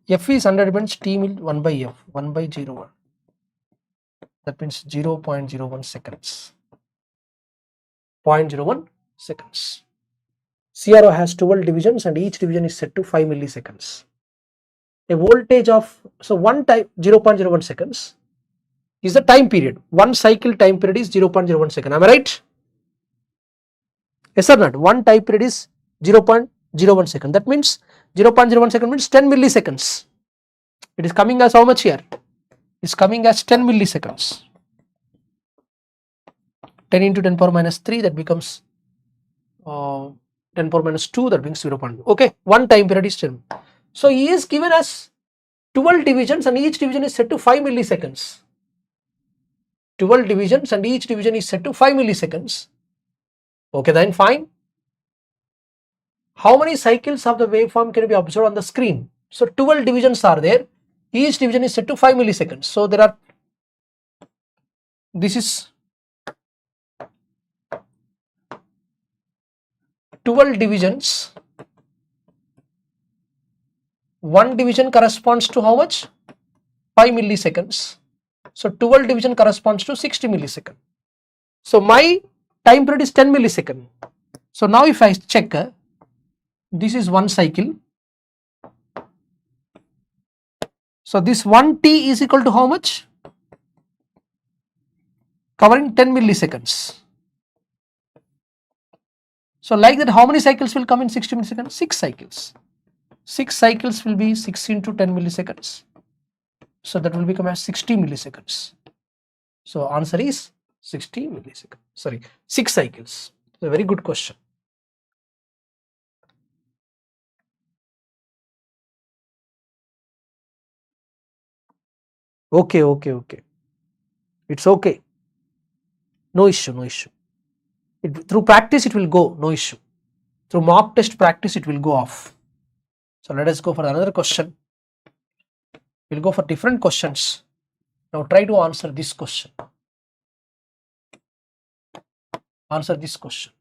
F is 100 means t means 1 by f, 1 by 01. That means 0.01 seconds. 0.01 seconds. CRO has 12 divisions and each division is set to 5 milliseconds. A voltage of, so one time 0.01 seconds is the time period. One cycle time period is 0.01 second. Am I right? Yes or not? One time period is 0.01 second. That means 0.01 second means 10 milliseconds. It is coming as how much here? It's coming as 10 milliseconds. 10 into 10 power minus 3, that becomes 10 power minus 2, that brings 0.2. Okay, one time period is 10. So he is given as 12 divisions and each division is set to 5 milliseconds. 12 divisions and each division is set to 5 milliseconds. Okay, then fine. How many cycles of the waveform can be observed on the screen? So 12 divisions are there. Each division is set to 5 milliseconds. So there are, this is 12 divisions. One division corresponds to how much? 5 milliseconds. So 12 division corresponds to 60 milliseconds. So my time period is 10 milliseconds. So now if I check, this is one cycle. So this 1t is equal to how much? Covering 10 milliseconds. So like that, how many cycles will come in 60 milliseconds? 6 cycles. 6 cycles will be 6 into 10 milliseconds. So that will become as 60 milliseconds. So answer is 60 milliseconds. Sorry, 6 cycles. A very good question. Okay. It's okay. No issue. Through practice it will go, no issue. Through mock test practice it will go off. So let us go for another question. We'll go for different questions. Now try to answer this question. Answer this question.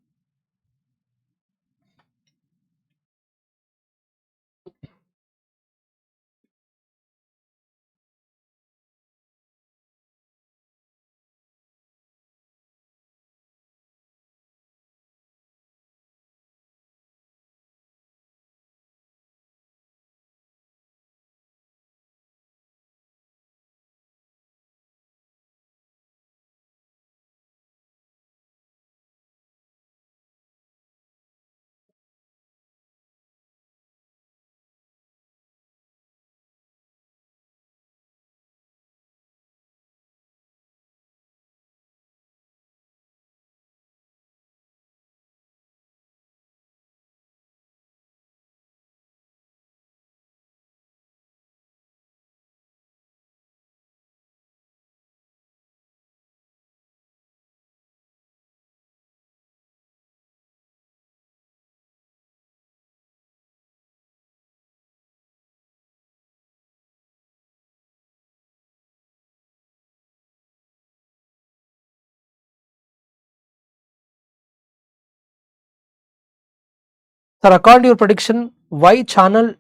Sir, according to your prediction, why channel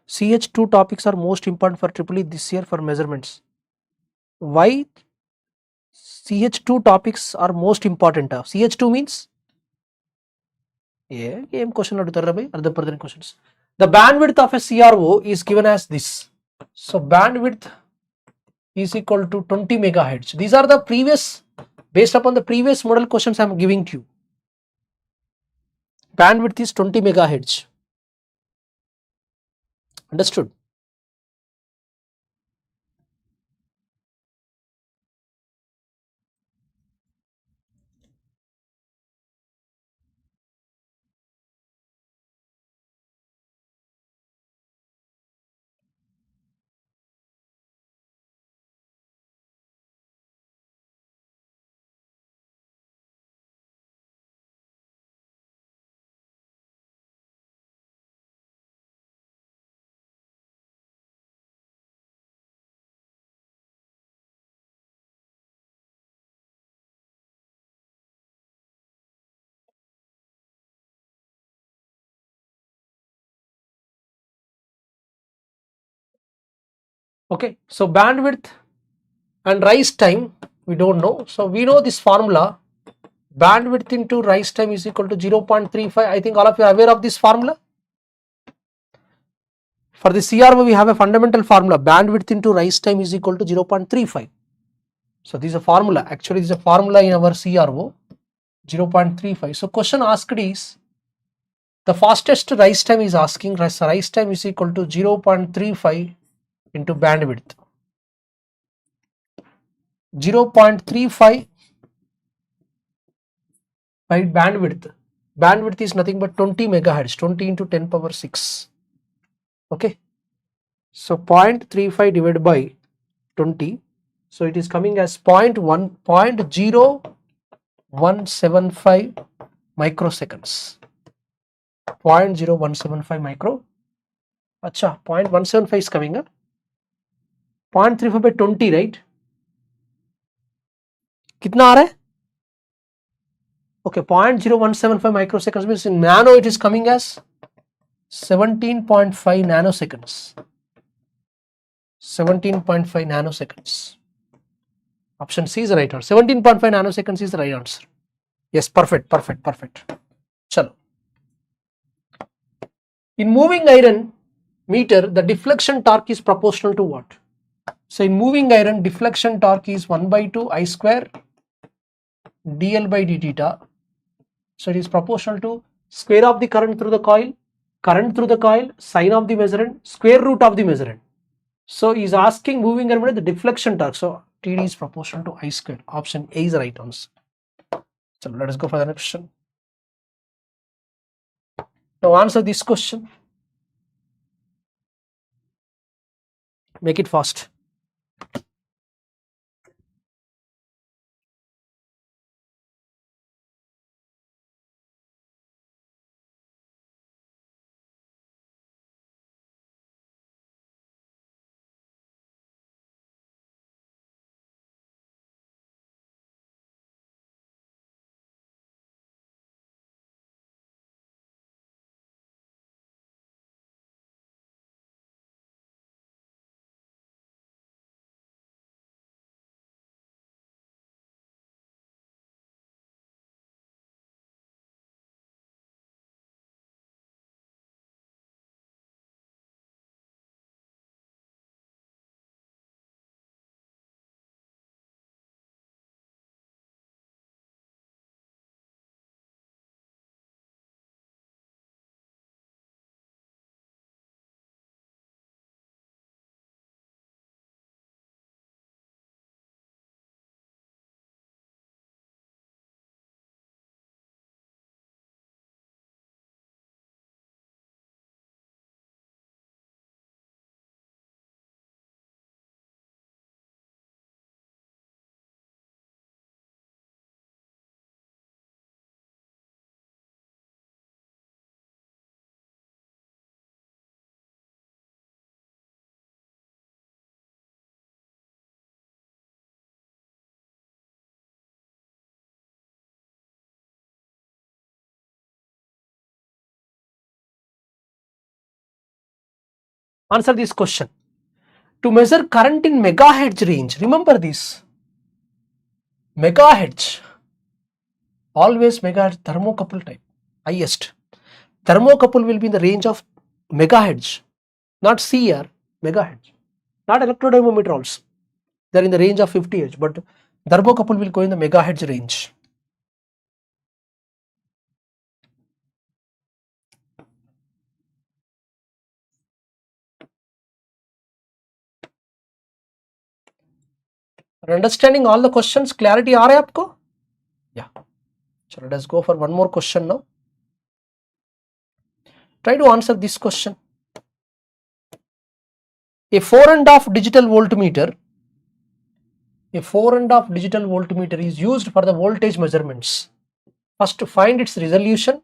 CH2 topics are most important for EEE this year for measurements? Why CH2 topics are most important? CH2 means? Yeah, game question questions. The bandwidth of a CRO is given as this. So bandwidth is equal to 20 megahertz. These are the previous, based upon the previous model questions I am giving to you. Bandwidth is 20 megahertz. Understood? Okay, so bandwidth and rise time we don't know. So we know this formula, bandwidth into rise time is equal to 0.35. I think all of you are aware of this formula. For the CRO we have a fundamental formula, bandwidth into rise time is equal to 0.35. So this is a formula, actually this is a formula in our CRO, 0.35. So question asked is, the fastest rise time is asking, rise time is equal to 0.35 into bandwidth. 0.35 by bandwidth. Bandwidth is nothing but 20 megahertz, 20 into 10 power 6. Okay. So 0.35 divided by 20. So it is coming as 0.0175 microseconds. 0.0175 micro. Acha, 0.175 is coming up. 0.35 by 20, right? कितना आ रहा है? Okay, 0.0175 microseconds means in nano it is coming as 17.5 nanoseconds. 17.5 nanoseconds. Option C is the right answer. 17.5 nanoseconds is the right answer. Yes, perfect. Chalo. In moving iron meter, the deflection torque is proportional to what? So in moving iron, deflection torque is 1 by 2 I square dl by d theta. So it is proportional to square of the current through the coil, sine of the measurand, square root of the measurand. So he is asking moving iron meter the deflection torque. So TD is proportional to I square. Option A is the right answer. So let us go for the next question. Now answer this question. Make it fast. Answer this question. To measure current in megahertz range, remember this. Megahertz, always megahertz thermocouple type, highest. Thermocouple will be in the range of megahertz, not CR, megahertz. not electrodynamometer also. They are in the range of 50 Hz, but thermocouple will go in the megahertz range. Are understanding all the questions? Clarity aa raha hai aapko? Yeah. So let us go for one more question now. Try to answer this question. A 4.5 digital voltmeter. A 4.5 digital voltmeter is used for the voltage measurements. First, to find its resolution.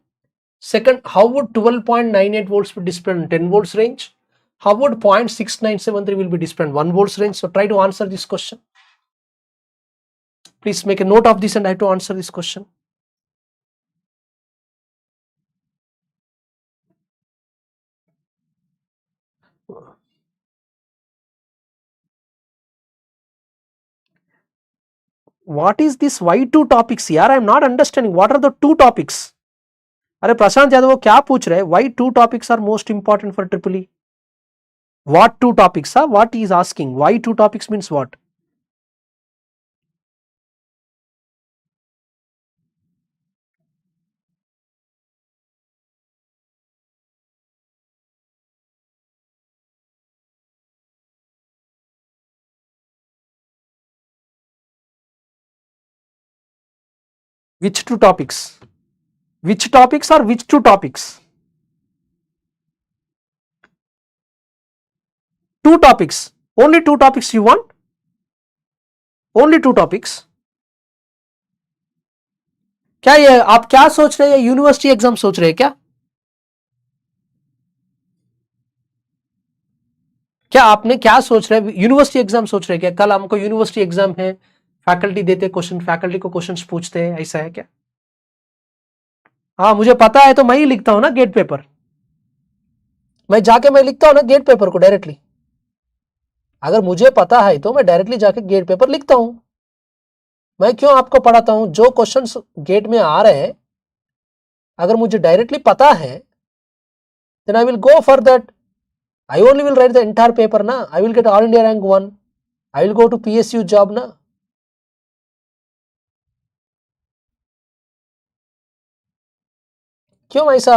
Second, how would 12.98 volts be displayed in 10 volts range? How would 0.6973 will be displayed in 1 volts range? So try to answer this question. Please make a note of this and I have to answer this question. What is this Y2 topics here? I am not understanding. What are the two topics? अरे प्रशांत यादव वो क्या पूछ रहे हैं? Why two topics are most important for triple E? What two topics? What he is asking? Why two topics means what? Which two topics? Which topics or which two topics? Two topics. Only two topics you want? Only two topics. क्या ये आप क्या सोच रहे हैं? University exam सोच रहे हैं क्या? क्या आपने क्या सोच रहे हैं? यूनिवर्सिटी एग्जाम सोच रहे हैं क्या? कल हमको यूनिवर्सिटी एग्जाम है, फैकल्टी देते क्वेश्चन, फैकल्टी को क्वेश्चंस पूछते हैं, ऐसा है क्या? हाँ मुझे पता है तो मैं ही लिखता हूं ना गेट पेपर. मैं जाके मैं लिखता हूं ना गेट पेपर को डायरेक्टली. अगर मुझे पता है तो मैं डायरेक्टली जाके गेट पेपर लिखता हूं. मैं क्यों आपको पढ़ाता हूं? जो क्वेश्चंस गेट में आ रहे हैं अगर मुझे डायरेक्टली पता है then I will go for that. I only will write the entire paper na. I will get all India rank 1. I will go to PSU job na. क्यों ऐसा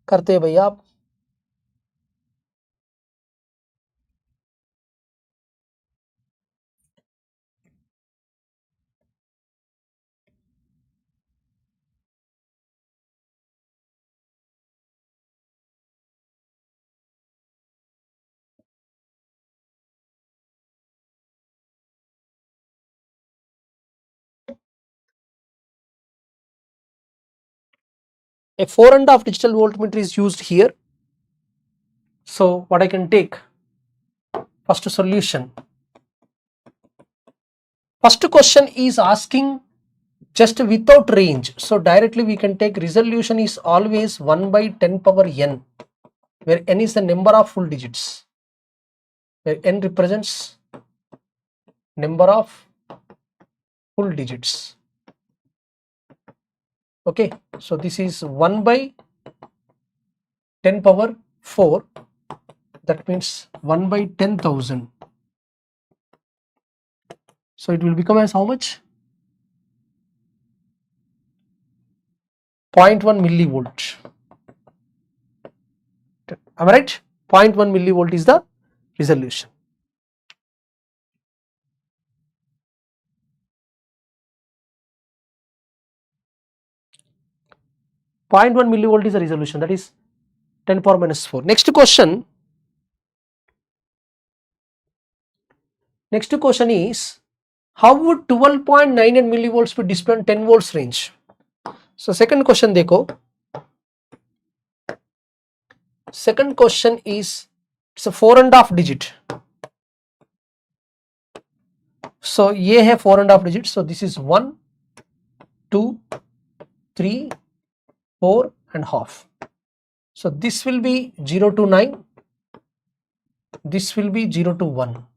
करते हैं भैया आप? A 4.5 digital voltmeter is used here. So what I can take? First solution. First question is asking just without range. So directly we can take resolution is always 1 by 10 power n, where n is the number of full digits, where n represents number of full digits. Okay, so this is 1 by 10 power 4, that means 1 by 10,000. So it will become as how much? 0.1 millivolt. Am I right? 0.1 millivolt is the resolution. .1 millivolt is the resolution, that is 10 power minus 4. Next question is, how would 12.98 millivolts be displayed in 10 volts range? So second question देखो. Second question is, it's a 4.5 digit. So ये है 4.5 digit. So this is 1, 2, 3, 4 and half. So this will be 0 to 9. This will be 0 to 1.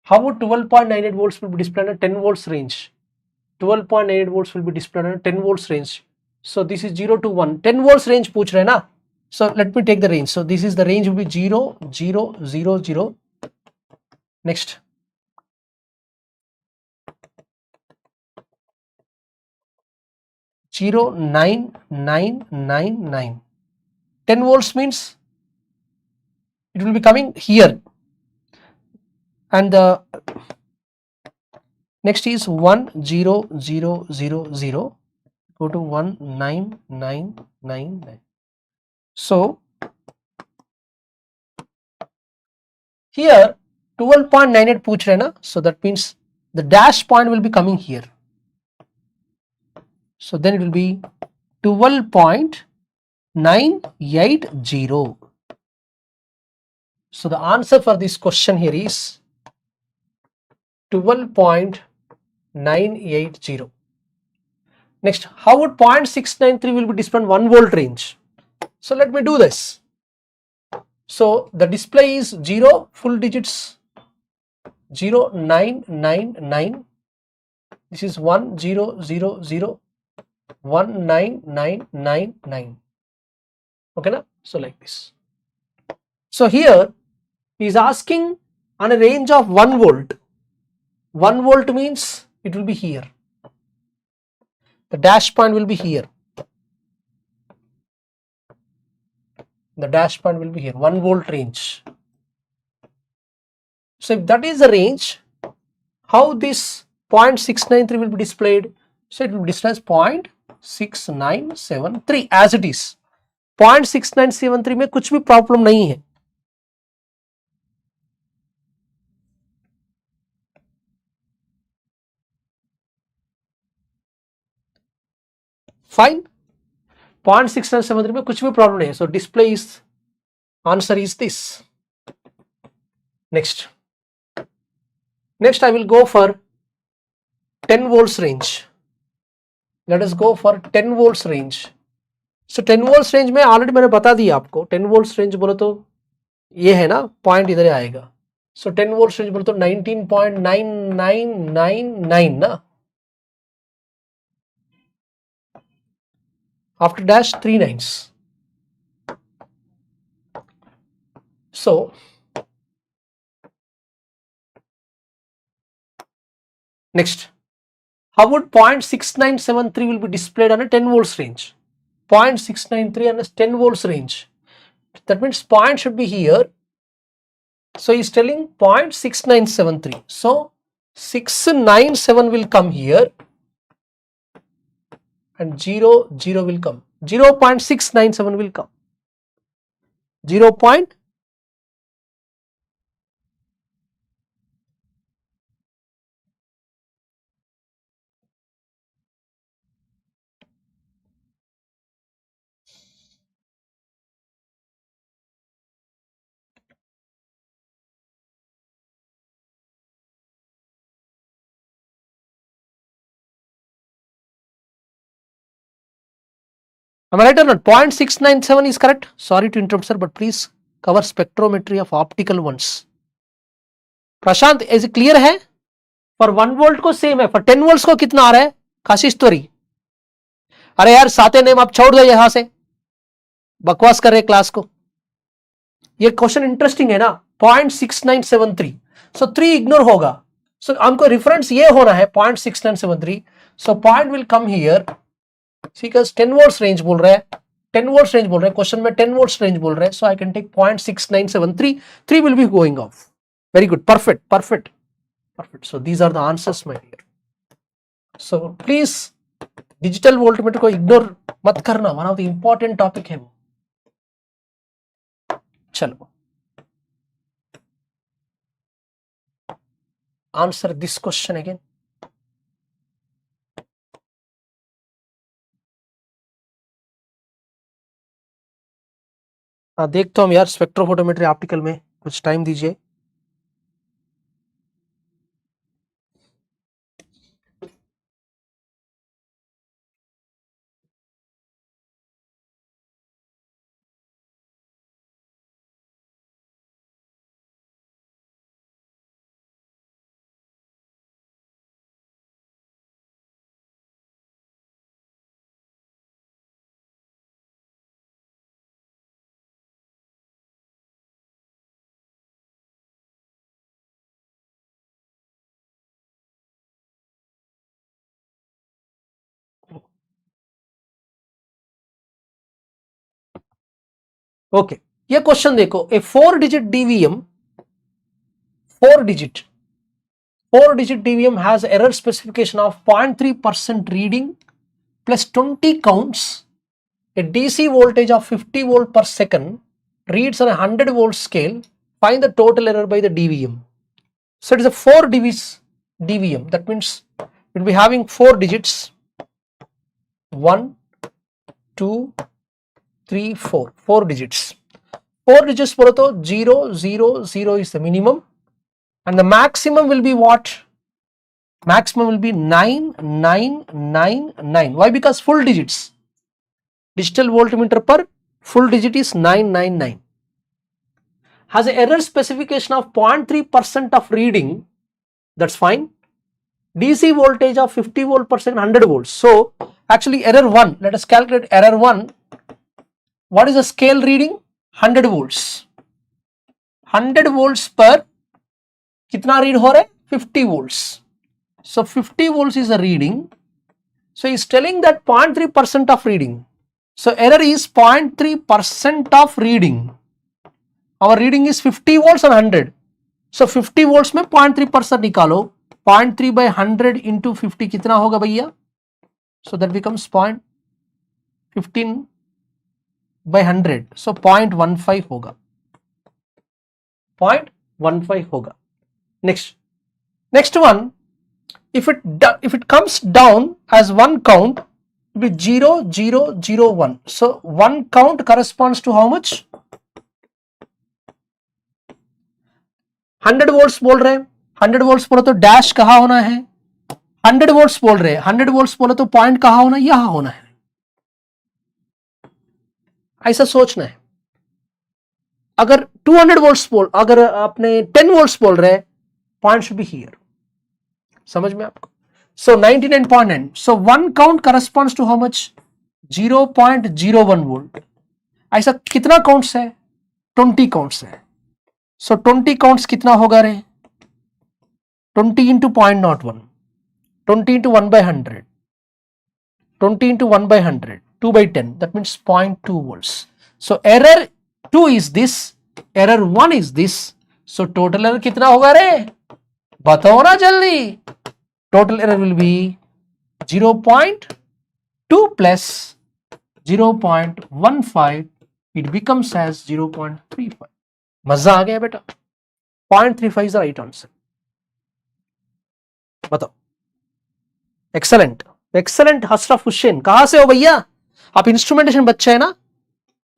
How would 12.98 volts will be displayed at 10 volts range? 12.98 volts will be displayed at 10 volts range. So this is 0 to 1. 10 volts range पूछ रहे ना? So let me take the range. So this is the range will be 0, 0, 0, 0. Next. Zero, 9, 9, 9, 9. 10 volts means it will be coming here. And the next is 1, 0, 0, 0, 0. Go to 1, 9, 9, 9, 9. So here 12.98 पूछ रहे ना, so that means the dash point will be coming here. So then it will be 12.980. So the answer for this question here is 12.980. Next, how would 0.693 will be displayed in 1 volt range? So let me do this. So the display is 0 full digits, 0, 9, 9, 9. This is 1, 0, 0, 0, 1, 9, 9, 9, 9. Okay, na? So like this. So here he is asking on a range of 1 volt. 1 volt means it will be here. The dash point will be here. The dash point will be here. 1 volt range. So if that is the range, how this 0.693 will be displayed? So it will be displayed as 0.6973 as it is. 0.6973 में कुछ भी problem नहीं है. Fine. 0.6973 में कुछ भी problem नहीं है. So display is, answer is this. Next I will go for 10 volts range. Let us go for 10 volts range. So 10 volts range में ऑलरेडी मैंने बता दिया आपको. 10 volts range बोलो तो ये है ना, पॉइंट इधर आएगा. So 10 volts range बोलो तो 19.9999 ना. After dash 3 nines. So next, how would 0.6973 will be displayed on a 10 volts range? 0.693 on a 10 volts range. That means point should be here. So he is telling 0.6973. So 697 will come here and 0, 0 will come. 0.697 will come. 0. Am I right or not? 0.697 is correct. Sorry to interrupt, sir, but please cover spectrometry of optical ones. Prashant, is it clear है? For 1 volt को same है, for 10 volts को कितना आ रहा है? काशिश्वरी, अरे यार साते नेम आप छोड़ दो यहां से, बकवास कर रहे क्लास को. ये क्वेश्चन इंटरेस्टिंग है ना. 0.6973. सो 3 इग्नोर होगा. सो हमको रेफरेंस ये होना है 0.6973. So point will come here. Because 10 volts range बोल रहा है, 10 वोल्ट्स रेंज बोल रहा है, क्वेश्चन में 10 वोल्ट्स रेंज बोल रहा है. So I can take 0.6973. 3 will be going off. Very good, perfect perfect perfect. So these are the answers my dear. So please digital voltmeter को इग्नोर मत करना, one of the important topic है वो. चलो, answer this question again. देखता हूं यार spectrophotometry optical में, कुछ टाइम दीजिए. ओके ये क्वेश्चन देखो, ए 4-digit DVM, 4-digit DVM has error specification of 0.3% reading plus 20 counts. A DC voltage of 50 volt per second reads on a 100 volt scale. Find the total error by the DVM. So it is a 4 DVM. That means we'll be having 4 digits. 1, 2, 3, 4. 4 digits. 4 digits for 0, 0, 0 is the minimum. And the maximum will be what? Maximum will be 9, 9, 9, 9. Why? Because full digits. Digital voltmeter per full digit is 999. Has an error specification of 0.3% of reading. That's fine. DC voltage of 50 volt per second, 100 volts. So actually error 1, let us calculate error 1. What is the scale reading? 100 volts. 100 volts per kitna read ho raha hai? 50 volts. So 50 volts is the reading. So he is telling that 0.3% of reading. So error is 0.3% of reading. Our reading is 50 volts and 100. So 50 volts में 0.3% निकालो. 0.3 by 100 into 50 कितना होगा भैया? So that becomes 0.15 by 100. So 0.15 होगा. 0.15 होगा. Next one. If it comes down as one count, it will be 0, 0, 0, 1. So one count corresponds to how much? 100 volts बोल रहे हैं. 100 volts बोला तो डैश कहाँ होना है? 100 volts बोल रहे हैं. 100 volts बोला तो पॉइंट कहाँ होना है? यहां होना है. ऐसा सोचना है. अगर 200 volts बोल, अगर आपने 10 volts बोल रहे हैं, पॉइंट शुड बी हियर. समझ में आपको? So 99.9. So one count corresponds to how much? 0.01 volt. ऐसा कितना काउंट्स है? 20 काउंट्स है. So 20 काउंट्स कितना होगा रे? 20 into 0.01. 20 into 1 by 100. 20 into 1 by 100. 2 by 10. That means 0.2 volts. So error 2 is this. Error 1 is this. So total error कितना होगा रे? बताओ ना जल्दी. Total error will be 0.2 plus 0.15. It becomes as 0.35. मजा आ गया बेटा. 0.35 is the right answer. बताओ. Excellent. Excellent हसरफ हुसैन. कहां से हो भैया? आप इंस्ट्रूमेंटेशन बच्चे हैं ना?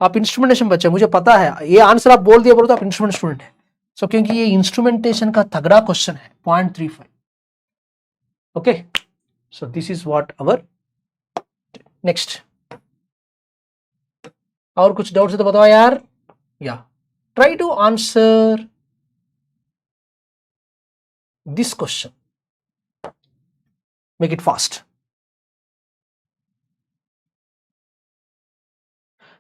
आप इंस्ट्रूमेंटेशन बच्चे, मुझे पता है. ये आंसर आप बोल दिया बोलो तो आप इंस्ट्रूमेंट स्टूडेंट है. सो क्योंकि ये इंस्ट्रूमेंटेशन का तगड़ा क्वेश्चन है. 0.35. Okay, so this is what our next. और कुछ डाउट्स है तो बताओ यार. या try to answer this question. Make it fast.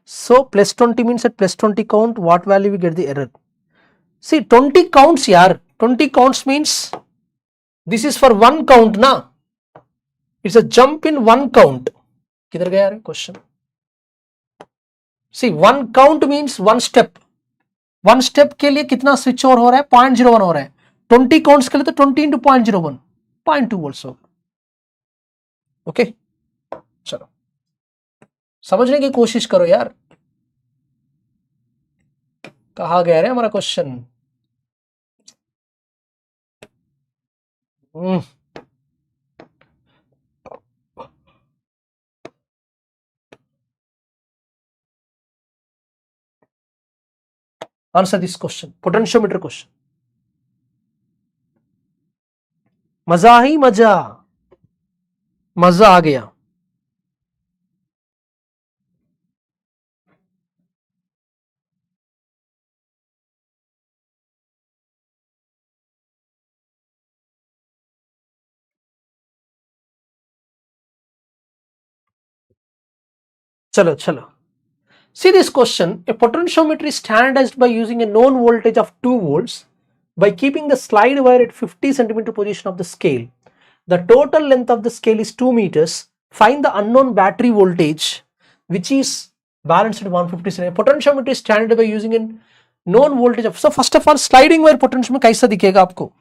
So plus 20 means at plus 20 count, what value we get the error? See 20 counts यार. 20 counts means this is for one count ना. It's a jump in one count. किधर गया रे question? See one count means one step. One step के लिए कितना switch over हो रहा है? 0.01 हो रहा है. 20 काउंट्स के लिए तो 20 into 0.01. 0.2 volts होगा. ओके, चलो समझने की कोशिश करो यार. कहाँ गया रे हमारा question? Answer this question. Potentiometer question. मजा ही मजा. मजा आ गया. चलो चलो. See this question. A potentiometer is standardized by using a known voltage of 2 volts by keeping the slide wire at 50 centimeter position of the scale. The total length of the scale is 2 meters. Find the unknown battery voltage which is balanced at 150 cm. Potentiometer is standard by using a known voltage of. So first of all, sliding wire potentiometer कैसा दिखेगा आपको?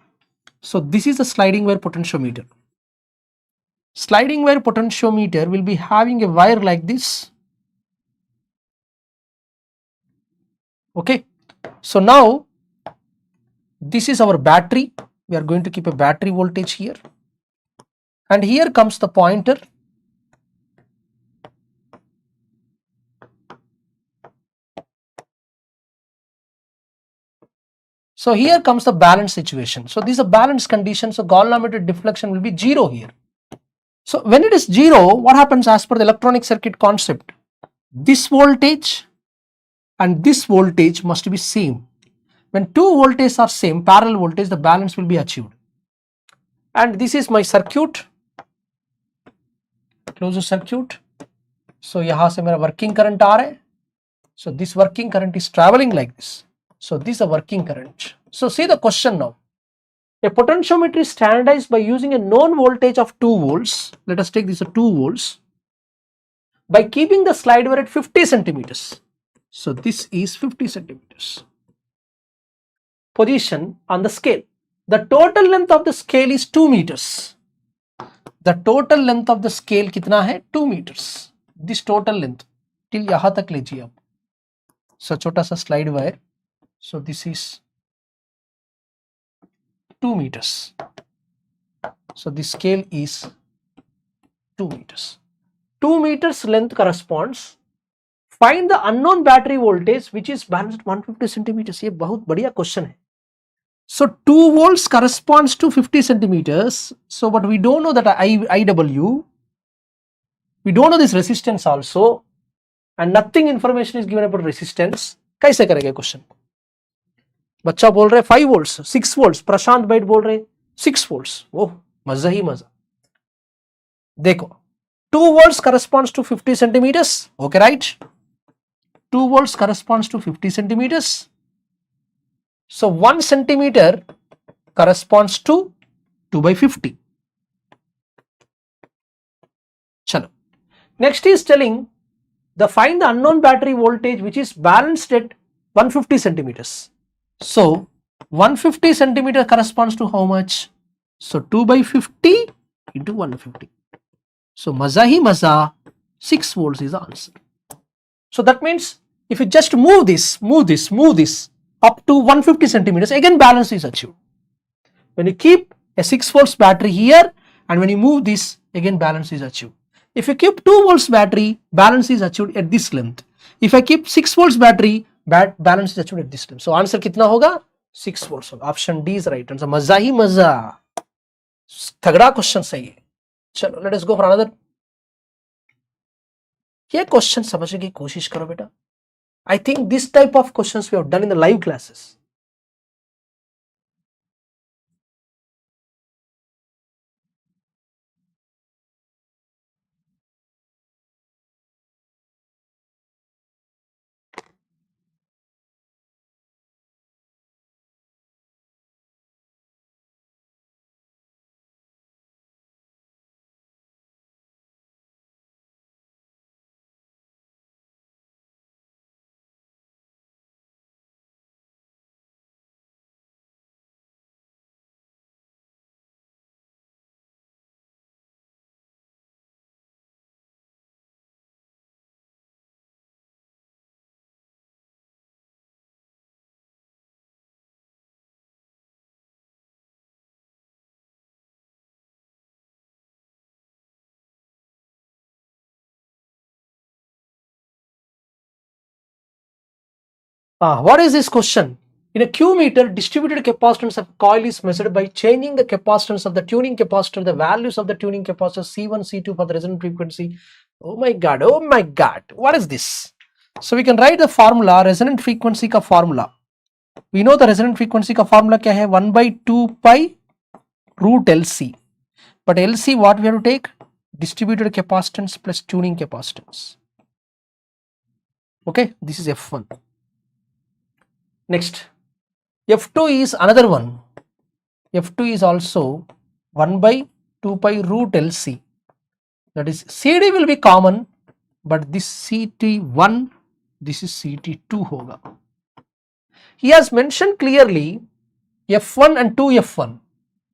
So this is the sliding wire potentiometer. Sliding wire potentiometer will be having a wire like this. Okay. So now this is our battery. We are going to keep a battery voltage here. And here comes the pointer. So here comes the balance situation. So this is a balance condition. So galvanometer deflection will be 0 here. So when it is 0, what happens as per the electronic circuit concept? This voltage and this voltage must be same. When two voltages are same, parallel voltage, the balance will be achieved. And this is my circuit, closed circuit. So यहाँ से मेरा working current आ रहा है. So this working current is traveling like this. So this is a working current. So see the question now. A potentiometer is standardized by using a known voltage of 2 volts. Let us take this as 2 volts. By keeping the slide wire at 50 centimeters. So this is 50 centimeters. Position on the scale. The total length of the scale is 2 meters. The total length of the scale कितना है? 2 meters. This total length till यहाँ तक लीजिए आप. So छोटा सा slide wire. So this is 2 meters. So the scale is 2 meters. 2 meters length corresponds. Find the unknown battery voltage which is balanced at 150 centimeters. ये बहुत बढ़िया question है. So 2 volts corresponds to 50 centimeters. So but we don't know that IW. We don't know this resistance also. And nothing information is given about resistance. कैसे करेंगे question? बच्चा बोल रहे 5 volts, 6 volts. प्रशांत बैठ बोल रहे 6 volts. ओह मजा ही मजा. देखो 2 volts corresponds to 50 centimeters. Okay, right? 2 volts corresponds to 50 centimeters. So 1 centimeter corresponds to 2 by 50. Chalo. Next is telling find the unknown battery voltage which is balanced at 150 centimeters. So 150 centimeter corresponds to how much? So 2 by 50 into 150. So maza hi maza, 6 volts is the answer. So that means if you just move this up to 150 centimeters, again balance is achieved. When you keep a 6 volts battery here and when you move this, again balance is achieved. If you keep 2 volts battery, balance is achieved at this length. If I keep 6 volts battery, balance is achieved at this length. So answer कितना होगा? 6 volts. Option D is right answer. मजा ही मजा. तगड़ा question सही है. चलो let us go for another. ये question समझने की कोशिश करो बेटा. I think this type of questions we have done in the live classes. What is this question? In a Q meter, distributed capacitance of coil is measured by changing the capacitance of the tuning capacitor, the values of the tuning capacitor C1, C2 for the resonant frequency. Oh my god, what is this? So we can write the formula, resonant frequency ka formula. We know the resonant frequency ka formula kya hai? 1 by 2 pi root LC. But LC what we have to take? Distributed capacitance plus tuning capacitance. Okay, this is F1. Next, F2 is another one. F2 is also 1 by 2 pi root LC. That is CD will be common but this CT1, this is CT2 होगा. He has mentioned clearly F1 and 2F1.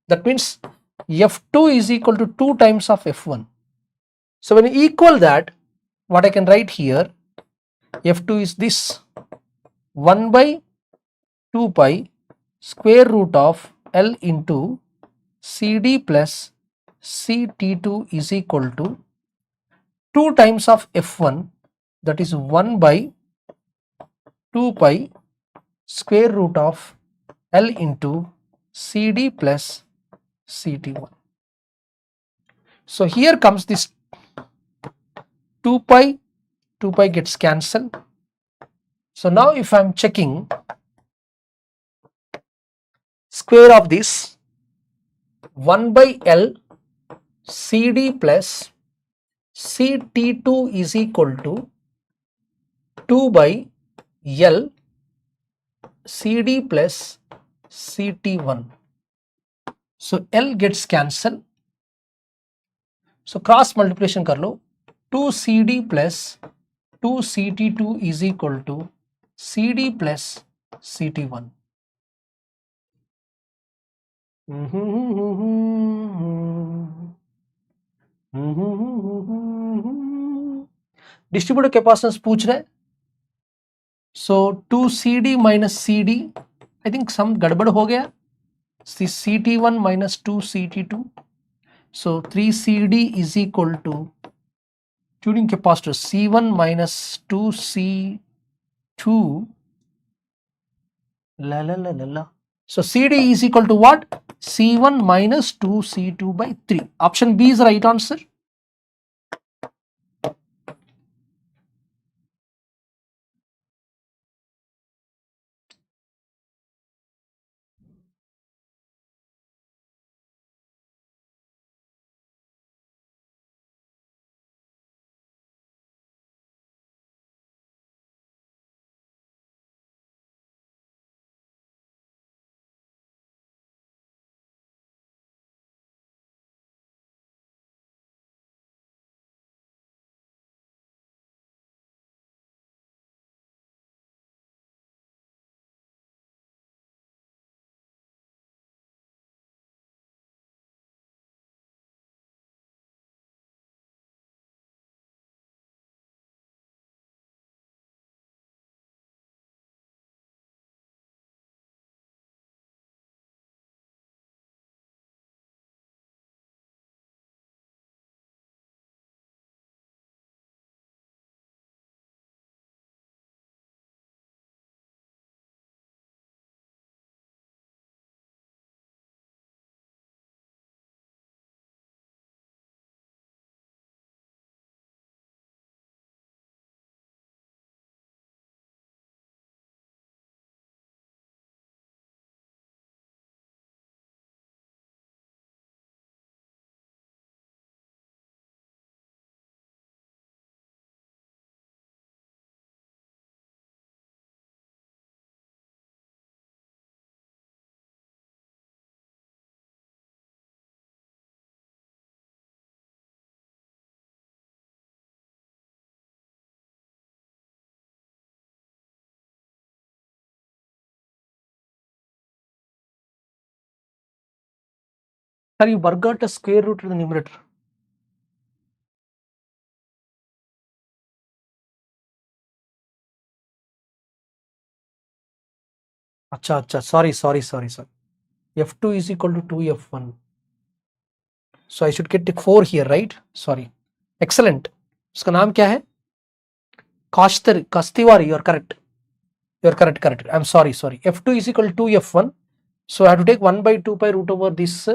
That means F2 is equal to 2 times of F1. So when you equal that, what I can write here, F2 is this 1 by 2 pi square root of L into CD plus CT2 is equal to 2 times of F1, that is 1 by 2 pi square root of L into CD plus CT1. So here comes this 2 pi gets cancelled. So now if I am checking square of this 1 by L CD plus CT2 is equal to 2 by L CD plus CT1. So L gets cancelled. So cross multiplication कर लो, 2 CD plus 2 CT2 is equal to CD plus CT1. Distributor capacitance पूछ रहे. सो 2 CD minus CD, I think some गड़बड़ हो गया. CT1 minus 2 CT2, so 3 CD is equal to tuning capacitor C1 minus 2 C2 la la la la la. So CD is equal to what? C1 minus 2 C2 by 3. Option B is the right answer. Sir, you forgot the square root of the numerator. अच्छा, sorry. F2 is equal to 2F1. So I should get 4 here, right? Sorry. Excellent. उसका नाम क्या है? Kastiwari. You're correct. I'm sorry. F2 is equal to 2F1. So I have to take 1 by 2 pi root over this.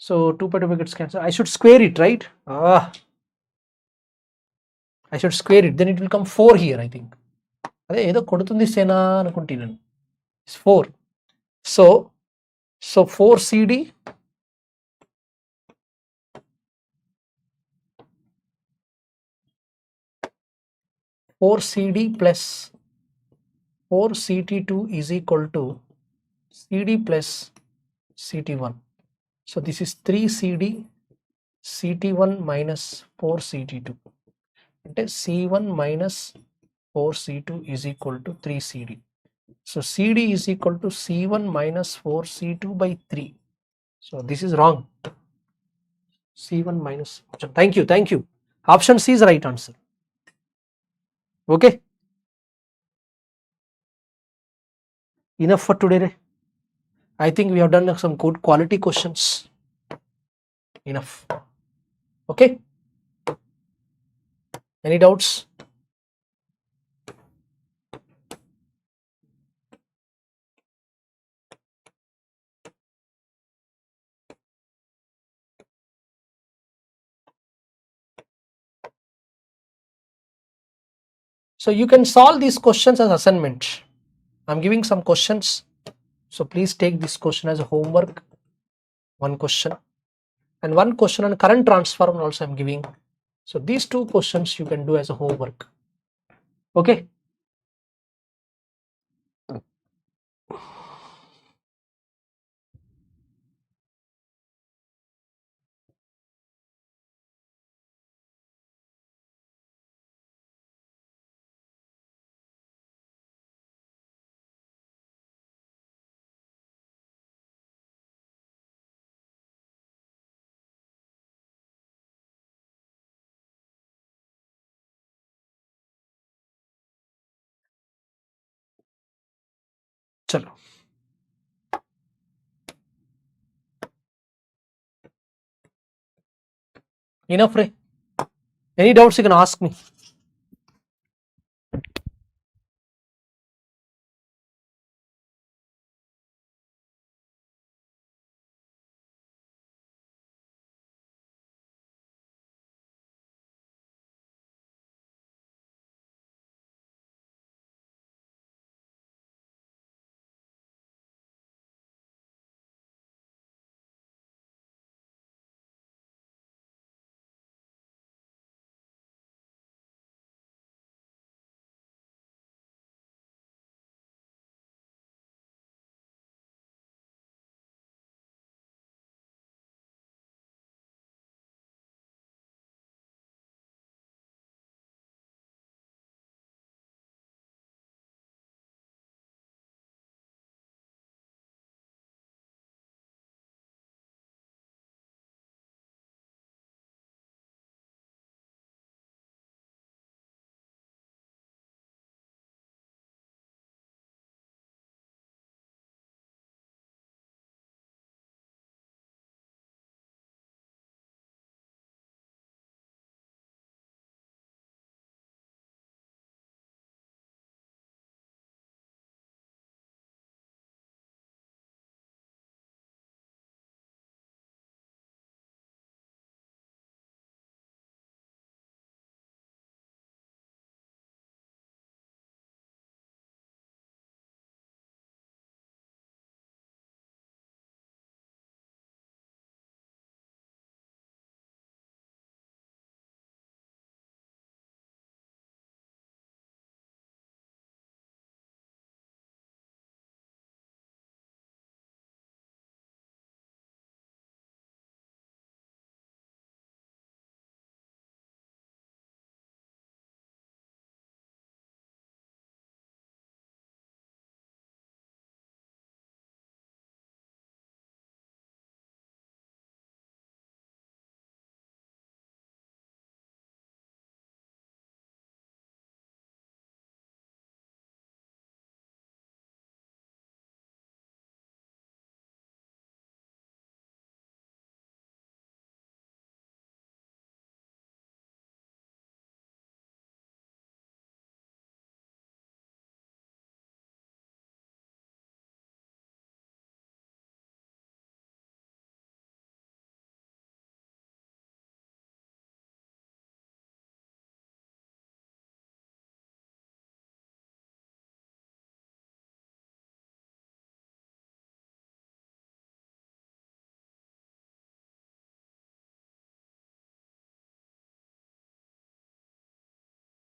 So 2 pi gets cancelled. I should square it, right? I should square it. Then it will come 4 here, I think. It's 4. So 4 CD plus 4 CT2 is equal to CD plus CT1. So this is 3 CD CT1 minus 4 CT2. అంటే C1 minus 4C2 is equal to 3CD. So CD is equal to C1 minus 4C2 by 3. So this is wrong. C1 minus, thank you. Option C is the right answer. Okay. Enough for today. I think we have done some good quality questions. Enough. Okay. Any doubts? So you can solve these questions as assignment. I'm giving some questions. So please take this question as a homework. One question. And one question on current transformer also I'm giving. So these two questions you can do as a homework. Okay. Chalo. Enough, Ray. Any doubts you can ask me.